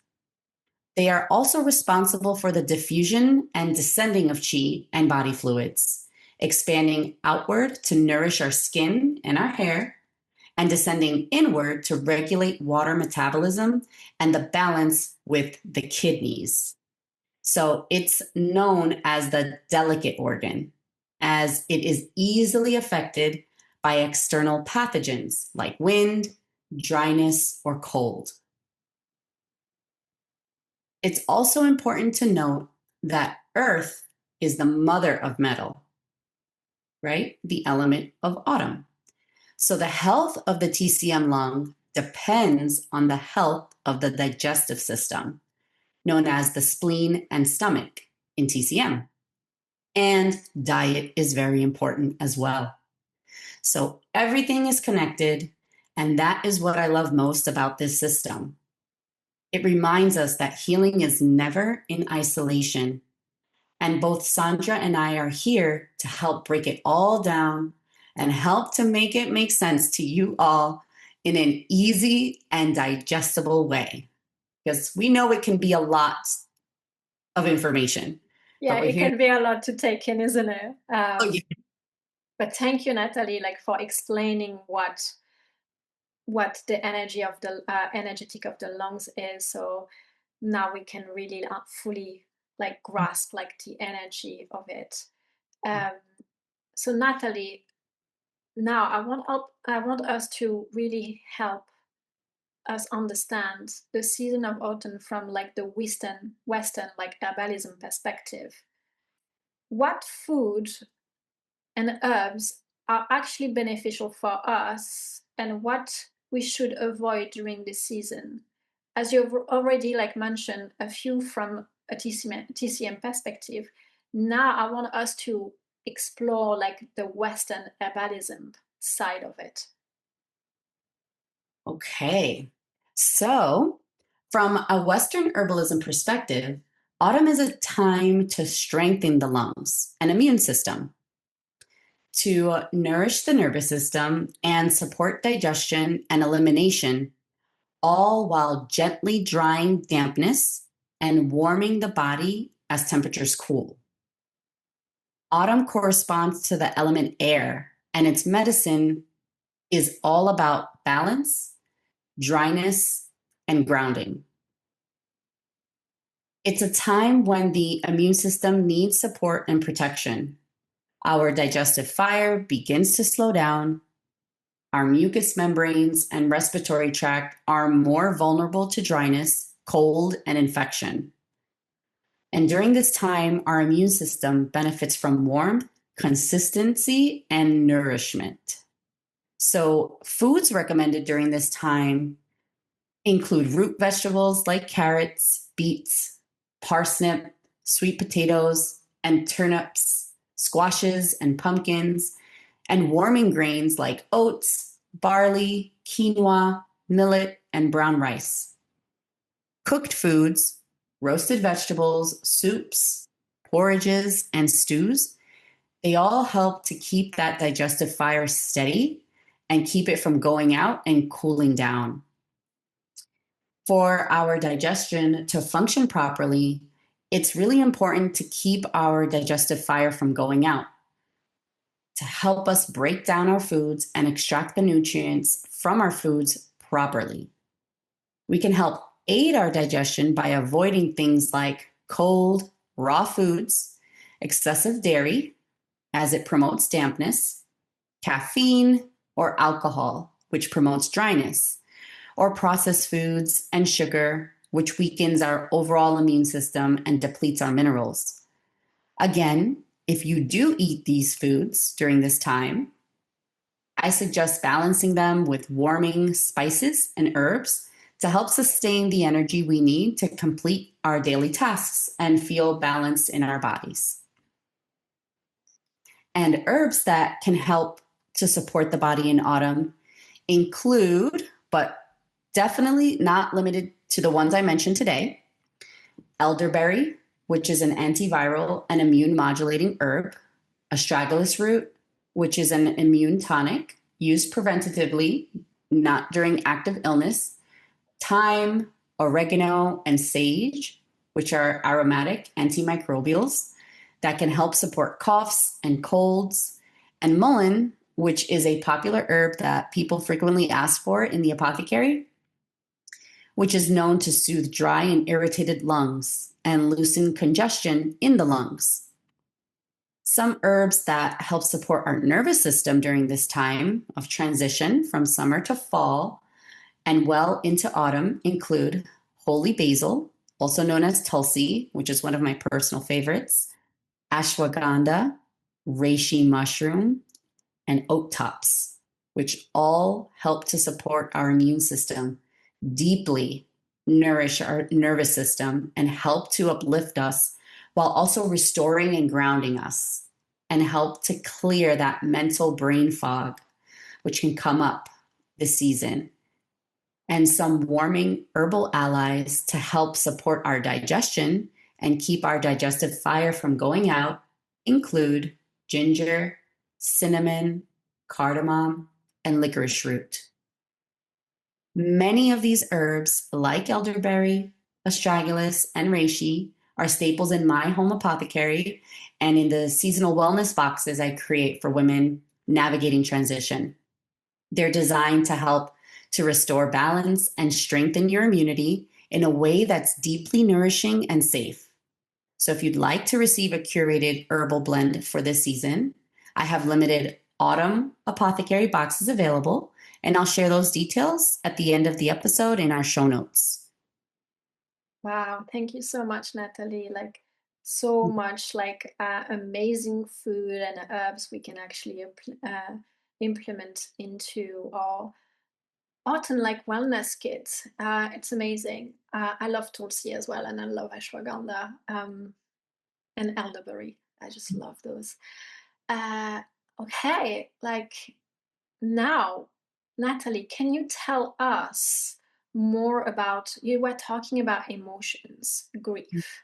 They are also responsible for the diffusion and descending of qi and body fluids, expanding outward to nourish our skin and our hair, and descending inward to regulate water metabolism and the balance with the kidneys. So it's known as the delicate organ, as it is easily affected by external pathogens like wind, dryness, or cold. It's also important to note that earth is the mother of metal, right? The element of autumn. So the health of the TCM lung depends on the health of the digestive system, known as the spleen and stomach in TCM. And diet is very important as well. So everything is connected, and that is what I love most about this system. It reminds us that healing is never in isolation. And both Sandra and I are here to help break it all down and help to make it make sense to you all in an easy and digestible way, because we know it can be a lot of information. Yeah, but it can be a lot to take in, isn't it? Oh, yeah. But thank you, Natalie, like for explaining what the energy of the energetic of the lungs is. So now we can really fully like grasp like the energy of it. Um, so Natalie, now I want us to really help us understand the season of autumn from like the Western like herbalism perspective. What food and herbs are actually beneficial for us and what we should avoid during this season? As you've already like mentioned a few from a TCM perspective, now I want us to explore like the Western herbalism side of it. Okay. So, from a Western herbalism perspective, autumn is a time to strengthen the lungs and immune system, to nourish the nervous system and support digestion and elimination, all while gently drying dampness and warming the body as temperatures cool. Autumn corresponds to the element air, and its medicine is all about balance, dryness, and grounding. It's a time when the immune system needs support and protection. Our digestive fire begins to slow down. Our mucous membranes and respiratory tract are more vulnerable to dryness, cold, and infection. And during this time, our immune system benefits from warmth, consistency, and nourishment. So, foods recommended during this time include root vegetables like carrots, beets, parsnip, sweet potatoes, and turnips, squashes, and pumpkins, and warming grains like oats, barley, quinoa, millet, and brown rice. Cooked foods, roasted vegetables, soups, porridges, and stews, they all help to keep that digestive fire steady and keep it from going out and cooling down. For our digestion to function properly, it's really important to keep our digestive fire from going out, to help us break down our foods and extract the nutrients from our foods properly. We can help aid our digestion by avoiding things like cold, raw foods, excessive dairy, as it promotes dampness, caffeine, or alcohol, which promotes dryness, or processed foods and sugar, which weakens our overall immune system and depletes our minerals. Again, if you do eat these foods during this time, I suggest balancing them with warming spices and herbs to help sustain the energy we need to complete our daily tasks and feel balanced in our bodies. And herbs that can help to support the body in autumn include, but definitely not limited to the ones I mentioned today, elderberry, which is an antiviral and immune modulating herb, astragalus root, which is an immune tonic used preventatively, not during active illness, thyme, oregano, and sage, which are aromatic antimicrobials that can help support coughs and colds, and mullein, which is a popular herb that people frequently ask for in the apothecary, which is known to soothe dry and irritated lungs and loosen congestion in the lungs. Some herbs that help support our nervous system during this time of transition from summer to fall and well into autumn include holy basil, also known as tulsi, which is one of my personal favorites, ashwagandha, reishi mushroom, and oak tops, which all help to support our immune system, deeply nourish our nervous system, and help to uplift us while also restoring and grounding us, and help to clear that mental brain fog, which can come up this season. And some warming herbal allies to help support our digestion and keep our digestive fire from going out include ginger, cinnamon, cardamom, and licorice root. Many of these herbs, like elderberry, astragalus, and reishi, are staples in my home apothecary and in the seasonal wellness boxes I create for women navigating transition. They're designed to help to restore balance and strengthen your immunity in a way that's deeply nourishing and safe. So if you'd like to receive a curated herbal blend for this season, I have limited autumn apothecary boxes available, and I'll share those details at the end of the episode in our show notes. Wow, thank you so much, Natalie. Like so much like amazing food and herbs we can actually implement into our autumn like wellness kits. It's amazing. I love tulsi as well, and I love ashwagandha and elderberry. I just love those. Uh, okay, like now, Natalie, can you tell us more about, you were talking about emotions, grief.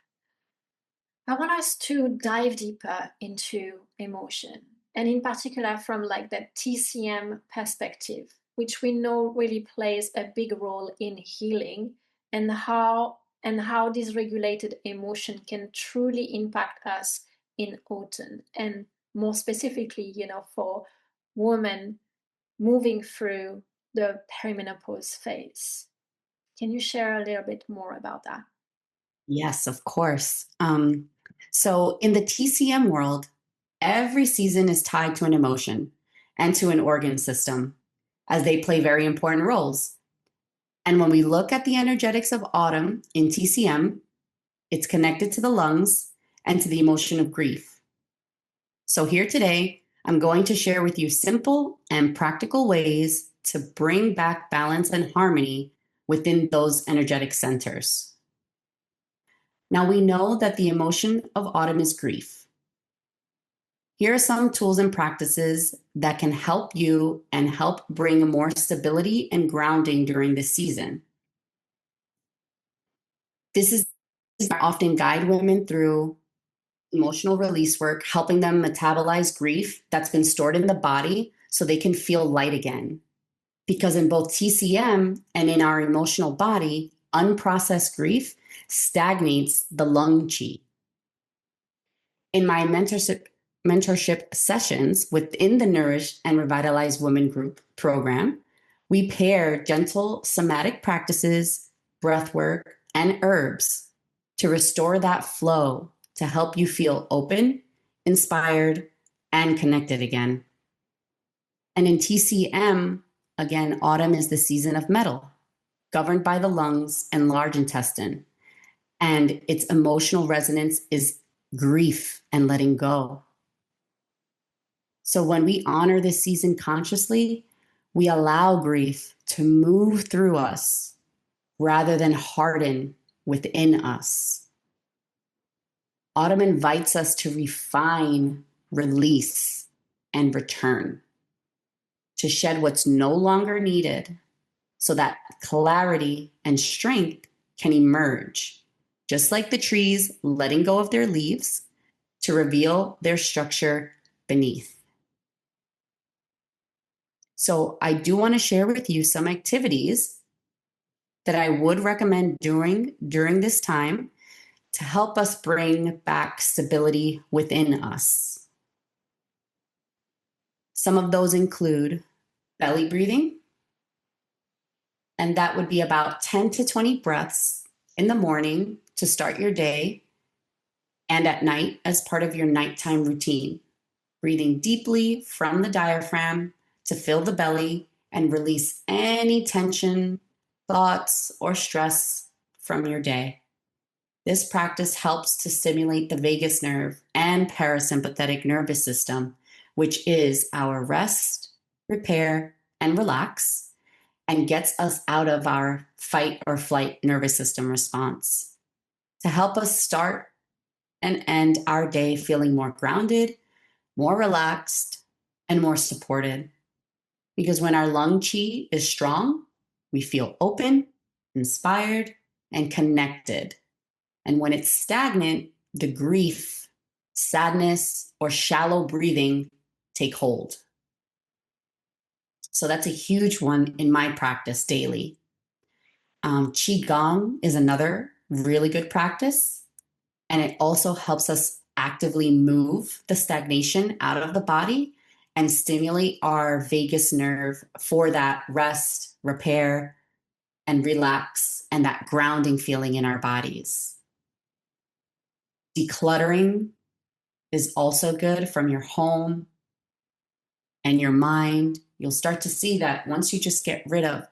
I want us to dive deeper into emotion, and in particular from like the TCM perspective, which we know really plays a big role in healing, and how dysregulated emotion can truly impact us in autumn, and more specifically, for women moving through the perimenopause phase. Can you share a little bit more about that? Yes, of course. So in the TCM world, every season is tied to an emotion and to an organ system, as they play very important roles. And when we look at the energetics of autumn in TCM, it's connected to the lungs and to the emotion of grief. So here today, I'm going to share with you simple and practical ways to bring back balance and harmony within those energetic centers. Now we know that the emotion of autumn is grief. Here are some tools and practices that can help you and help bring more stability and grounding during this season. This is often guide women through emotional release work, helping them metabolize grief that's been stored in the body so they can feel light again. Because in both TCM and in our emotional body, unprocessed grief stagnates the lung chi. In my mentorship sessions within the Nourish and Revitalize Women group program, we pair gentle somatic practices, breath work, and herbs to restore that flow to help you feel open, inspired, and connected again. And in TCM, again, autumn is the season of metal, governed by the lungs and large intestine. And its emotional resonance is grief and letting go. So when we honor this season consciously, we allow grief to move through us rather than harden within us. Autumn invites us to refine, release, and return, to shed what's no longer needed so that clarity and strength can emerge, just like the trees letting go of their leaves to reveal their structure beneath. So I do want to share with you some activities that I would recommend doing during this time to help us bring back stability within us. Some of those include belly breathing, and that would be about 10 to 20 breaths in the morning to start your day and at night as part of your nighttime routine. Breathing deeply from the diaphragm to fill the belly and release any tension, thoughts, or stress from your day. This practice helps to stimulate the vagus nerve and parasympathetic nervous system, which is our rest, repair, and relax, and gets us out of our fight or flight nervous system response to help us start and end our day feeling more grounded, more relaxed, and more supported. Because when our lung chi is strong, we feel open, inspired, and connected. And when it's stagnant, the grief, sadness, or shallow breathing take hold. So that's a huge one in my practice daily. Qigong is another really good practice, and it also helps us actively move the stagnation out of the body and stimulate our vagus nerve for that rest, repair, and relax, and that grounding feeling in our bodies. Decluttering is also good from your home and your mind. You'll start to see that once you just get rid of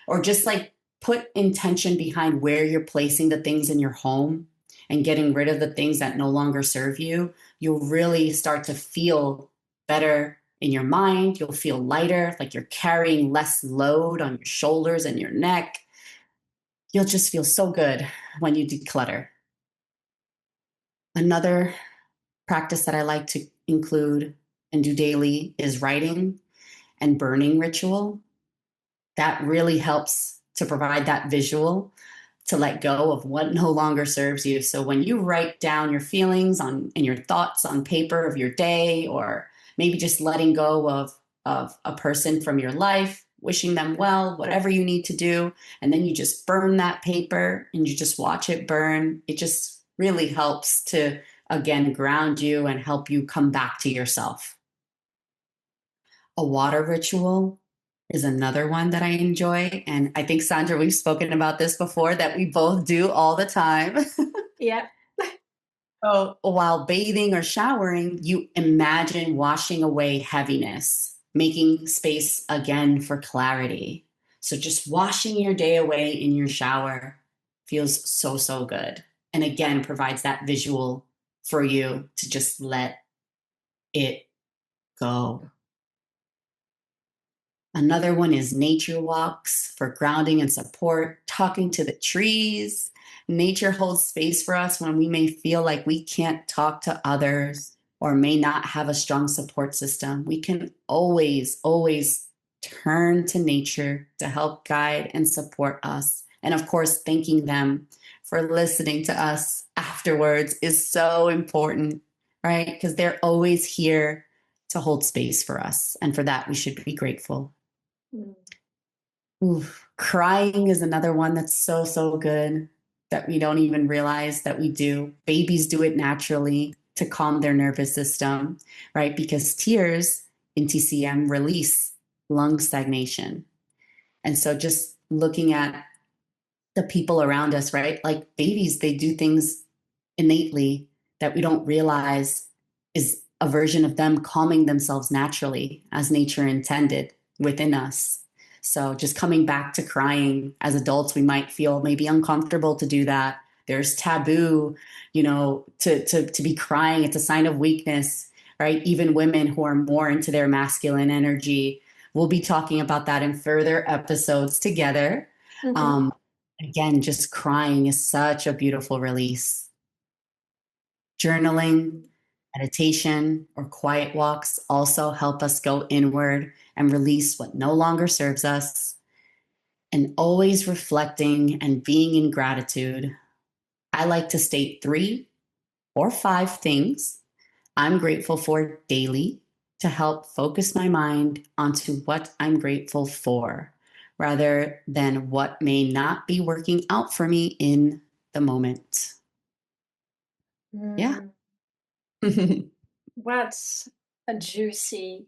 or just like put intention behind where you're placing the things in your home and getting rid of the things that no longer serve you, you'll really start to feel better in your mind. You'll feel lighter, like you're carrying less load on your shoulders and your neck. You'll just feel so good when you declutter. Another practice that I like to include and do daily is writing and burning ritual. That really helps to provide that visual to let go of what no longer serves you. So when you write down your feelings and your thoughts on paper of your day, or maybe just letting go of a person from your life, wishing them well, whatever you need to do, and then you just burn that paper and you just watch it burn, it just really helps to, again, ground you and help you come back to yourself. A water ritual is another one that I enjoy. And I think, Sandra, we've spoken about this before, that we both do all the time. Yeah. So while bathing or showering, you imagine washing away heaviness, making space again for clarity. So just washing your day away in your shower feels so, so good. And again, provides that visual for you to just let it go. Another one is nature walks for grounding and support, talking to the trees. Nature holds space for us when we may feel like we can't talk to others or may not have a strong support system. We can always, always turn to nature to help guide and support us. And of course, thanking them for listening to us afterwards is so important, right? Because they're always here to hold space for us. And for that, we should be grateful. Mm. Ooh, crying is another one that's so, so good that we don't even realize that we do. Babies do it naturally to calm their nervous system, right? Because tears in TCM release lung stagnation. And so just looking at the people around us, right? Like babies, they do things innately that we don't realize is a version of them calming themselves naturally as nature intended within us. So just coming back to crying, as adults, we might feel maybe uncomfortable to do that. There's taboo, to be crying. It's a sign of weakness, right? Even women who are more into their masculine energy. We'll be talking about that in further episodes together. Mm-hmm. Again, just crying is such a beautiful release. Journaling, meditation, or quiet walks also help us go inward and release what no longer serves us. And always reflecting and being in gratitude. I like to state 3 or 5 things I'm grateful for daily to help focus my mind onto what I'm grateful for, rather than what may not be working out for me in the moment. Yeah. Mm. What a juicy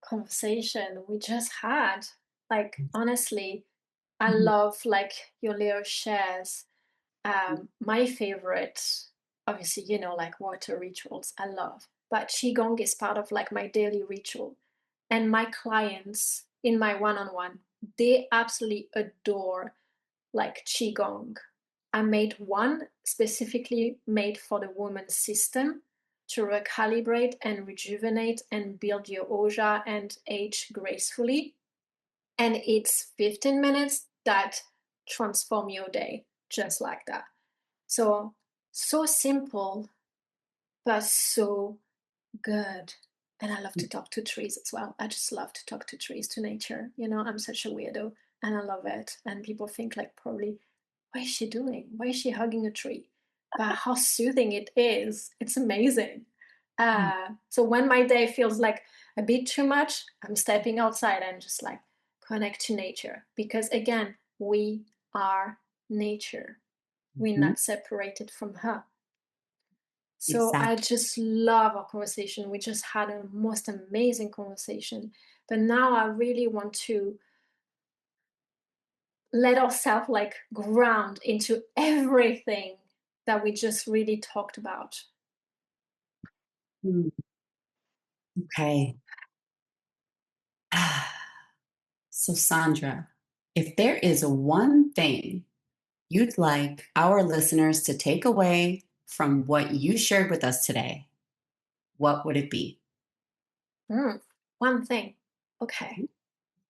conversation we just had. Like, honestly, I love like your little shares. My favorite, obviously, like water rituals, I love. But Qigong is part of like my daily ritual. And my clients in my one-on-one, they absolutely adore like Qigong. I made one specifically made for the woman's system to recalibrate and rejuvenate and build your Oja and age gracefully. And it's 15 minutes that transform your day just like that. So, so simple, but so good. And I love to talk to trees as well. I just love to talk to trees, to nature. I'm such a weirdo and I love it. And people think like probably, what is she doing? Why is she hugging a tree? But how soothing it is. It's amazing. So when my day feels like a bit too much, I'm stepping outside and just like connect to nature. Because again, we are nature. We're Mhm. not separated from her. So I Exactly. just love our conversation. We just had a most amazing conversation. But now I really want to let ourselves like ground into everything that we just really talked about. Mm. Okay. So, Sandra, if there is one thing you'd like our listeners to take away from what you shared with us today, what would it be? Mm, one thing. Okay.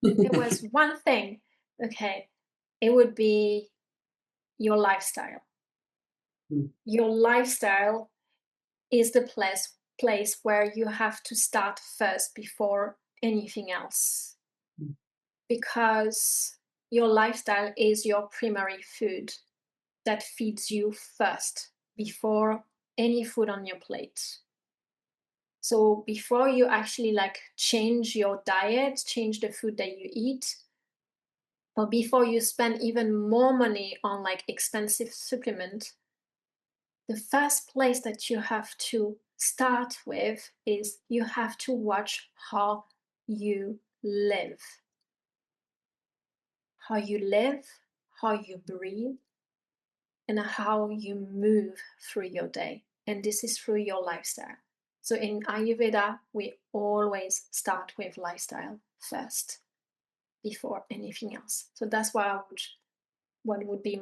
There was one thing. Okay. It would be your lifestyle. Your lifestyle is the place where you have to start first before anything else, because your lifestyle is your primary food that feeds you first before any food on your plate. So before you actually like change your diet, change the food that you eat, or before you spend even more money on like expensive supplement, the first place that you have to start with is you have to watch how you live. How you live, how you breathe, and how you move through your day. And this is through your lifestyle. So in Ayurveda, we always start with lifestyle first before anything else. So that's why what would be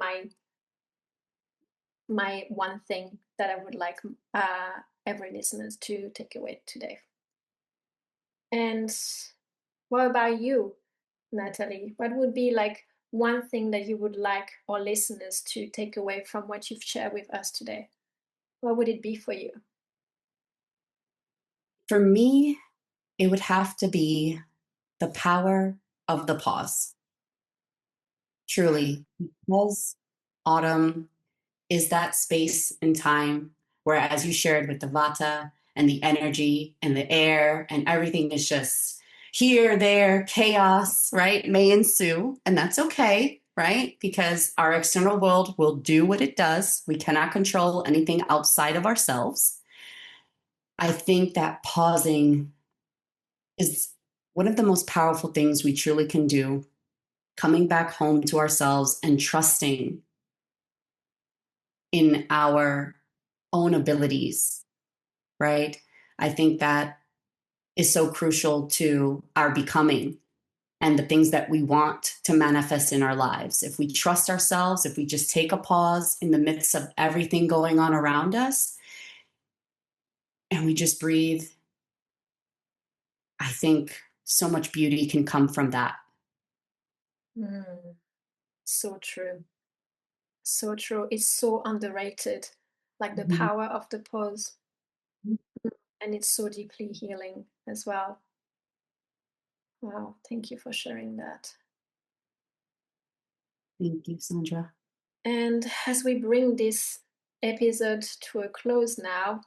my one thing that I would like every listeners to take away today. And what about you, Natalie? What would be like one thing that you would like our listeners to take away from what you've shared with us today? What would it be for you? For me, it would have to be the power of the pause. Truly, because autumn is that space and time where, as you shared with the Vata and the energy and the air and everything is just here, there, chaos, right? May ensue. And that's okay, right? Because our external world will do what it does. We cannot control anything outside of ourselves. I think that pausing is one of the most powerful things we truly can do, coming back home to ourselves and trusting in our own abilities, right? I think that is so crucial to our becoming and the things that we want to manifest in our lives. If we trust ourselves, if we just take a pause in the midst of everything going on around us and we just breathe, I think so much beauty can come from that. Mm, so true. So true. It's so underrated, like the Mhm. power of the pause. And it's so deeply healing as well. Wow. Thank you for sharing that. Thank you, Sandra. And as we bring this episode to a close now,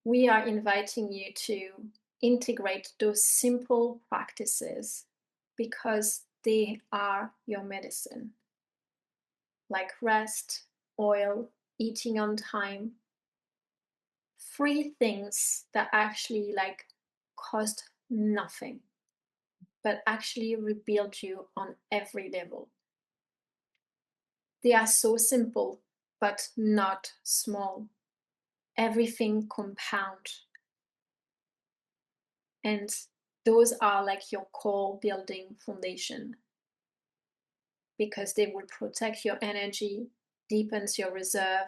we are inviting you to integrate those simple practices because they are your medicine, like rest, oil, eating on time, free things that actually like cost nothing, but actually rebuild you on every level. They are so simple, but not small. Everything compound, and those are like your core building foundation because they will protect your energy, deepens your reserve,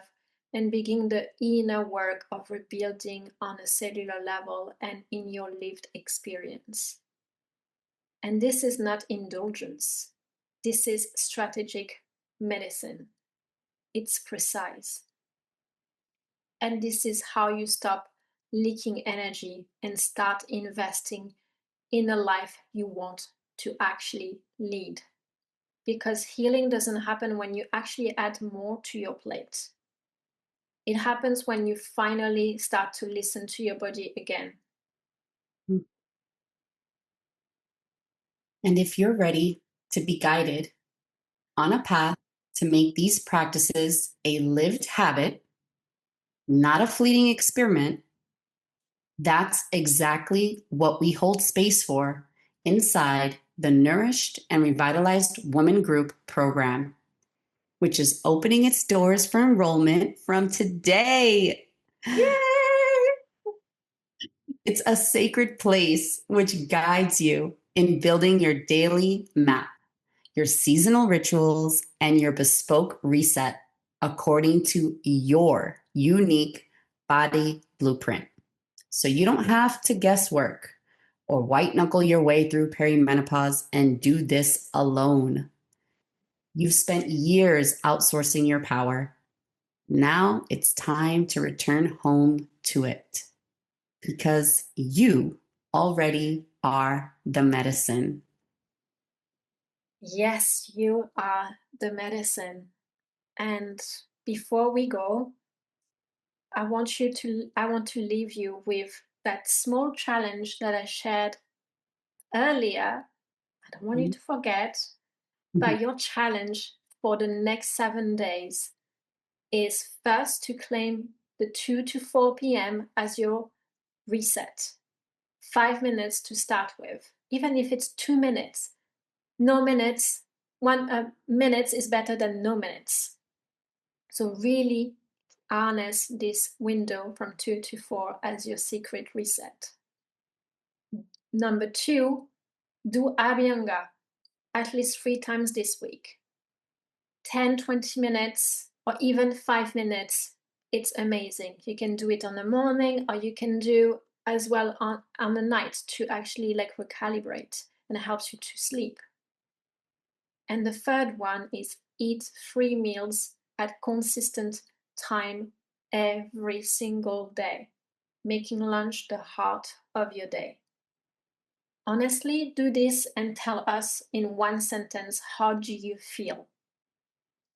and begin the inner work of rebuilding on a cellular level and in your lived experience. And this is not indulgence. This is strategic medicine. It's precise. And this is how you stop leaking energy and start investing in a life you want to actually lead. Because healing doesn't happen when you actually add more to your plate. It happens when you finally start to listen to your body again. And if you're ready to be guided on a path to make these practices a lived habit, not a fleeting experiment, that's exactly what we hold space for inside the Nourished and Revitalized Woman Group program, which is opening its doors for enrollment from today. Yay! It's a sacred place which guides you in building your daily map, your seasonal rituals, and your bespoke reset according to your unique body blueprint. So you don't have to guesswork or white knuckle your way through perimenopause and do this alone. You've spent years outsourcing your power. Now it's time to return home to it because you already are the medicine. Yes, you are the medicine. And before we go, I want to leave you with that small challenge that I shared earlier. I don't want you to forget, but your challenge for the next 7 days is first to claim the 2 to 4 p.m. as your reset. 5 minutes to start with, even if it's 2 minutes. No minutes, 1 minute is better than no minutes. So really harness this window from 2 to 4 as your secret reset. Number 2, do Abhyanga at least 3 times this week. 10, 20 minutes, or even 5 minutes. It's amazing. You can do it on the morning, or you can do as well on the night to actually like recalibrate, and it helps you to sleep. And the third one is eat 3 meals at consistent time every single day, making lunch the heart of your day. Honestly, do this and tell us in 1 sentence, how do you feel?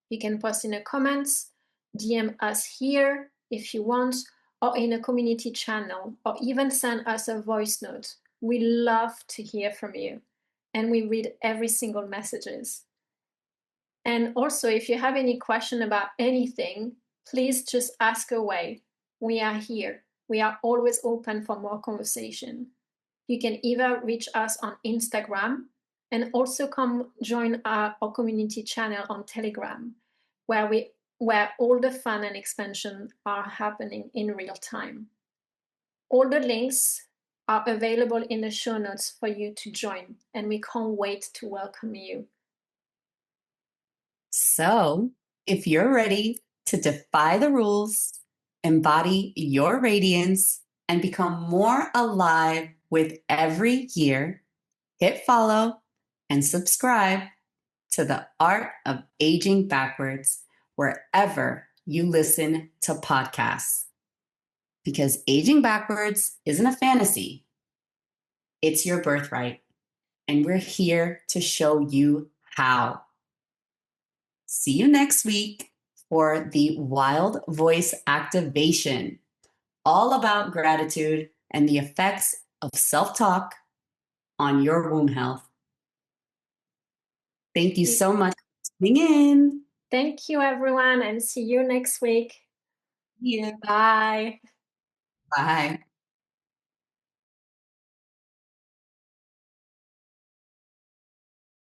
You can post in the comments, DM us here if you want, or in a community channel, or even send us a voice note. We love to hear from you, and we read every single messages. And also, if you have any question about anything, please just ask away. We are here. We are always open for more conversation. You can either reach us on Instagram and also come join our community channel on Telegram, where all the fun and expansion are happening in real time. All the links are available in the show notes for you to join, and we can't wait to welcome you. So, if you're ready to defy the rules, embody your radiance, and become more alive with every year, hit follow and subscribe to the Art of Aging Backwards wherever you listen to podcasts. Because aging backwards isn't a fantasy, it's your birthright. And we're here to show you how. See you next week for the Wild Voice Activation, all about gratitude and the effects of self-talk on your womb health. Thank you so much for tuning in. Thank you, everyone, and see you next week. Yeah. Bye. Bye.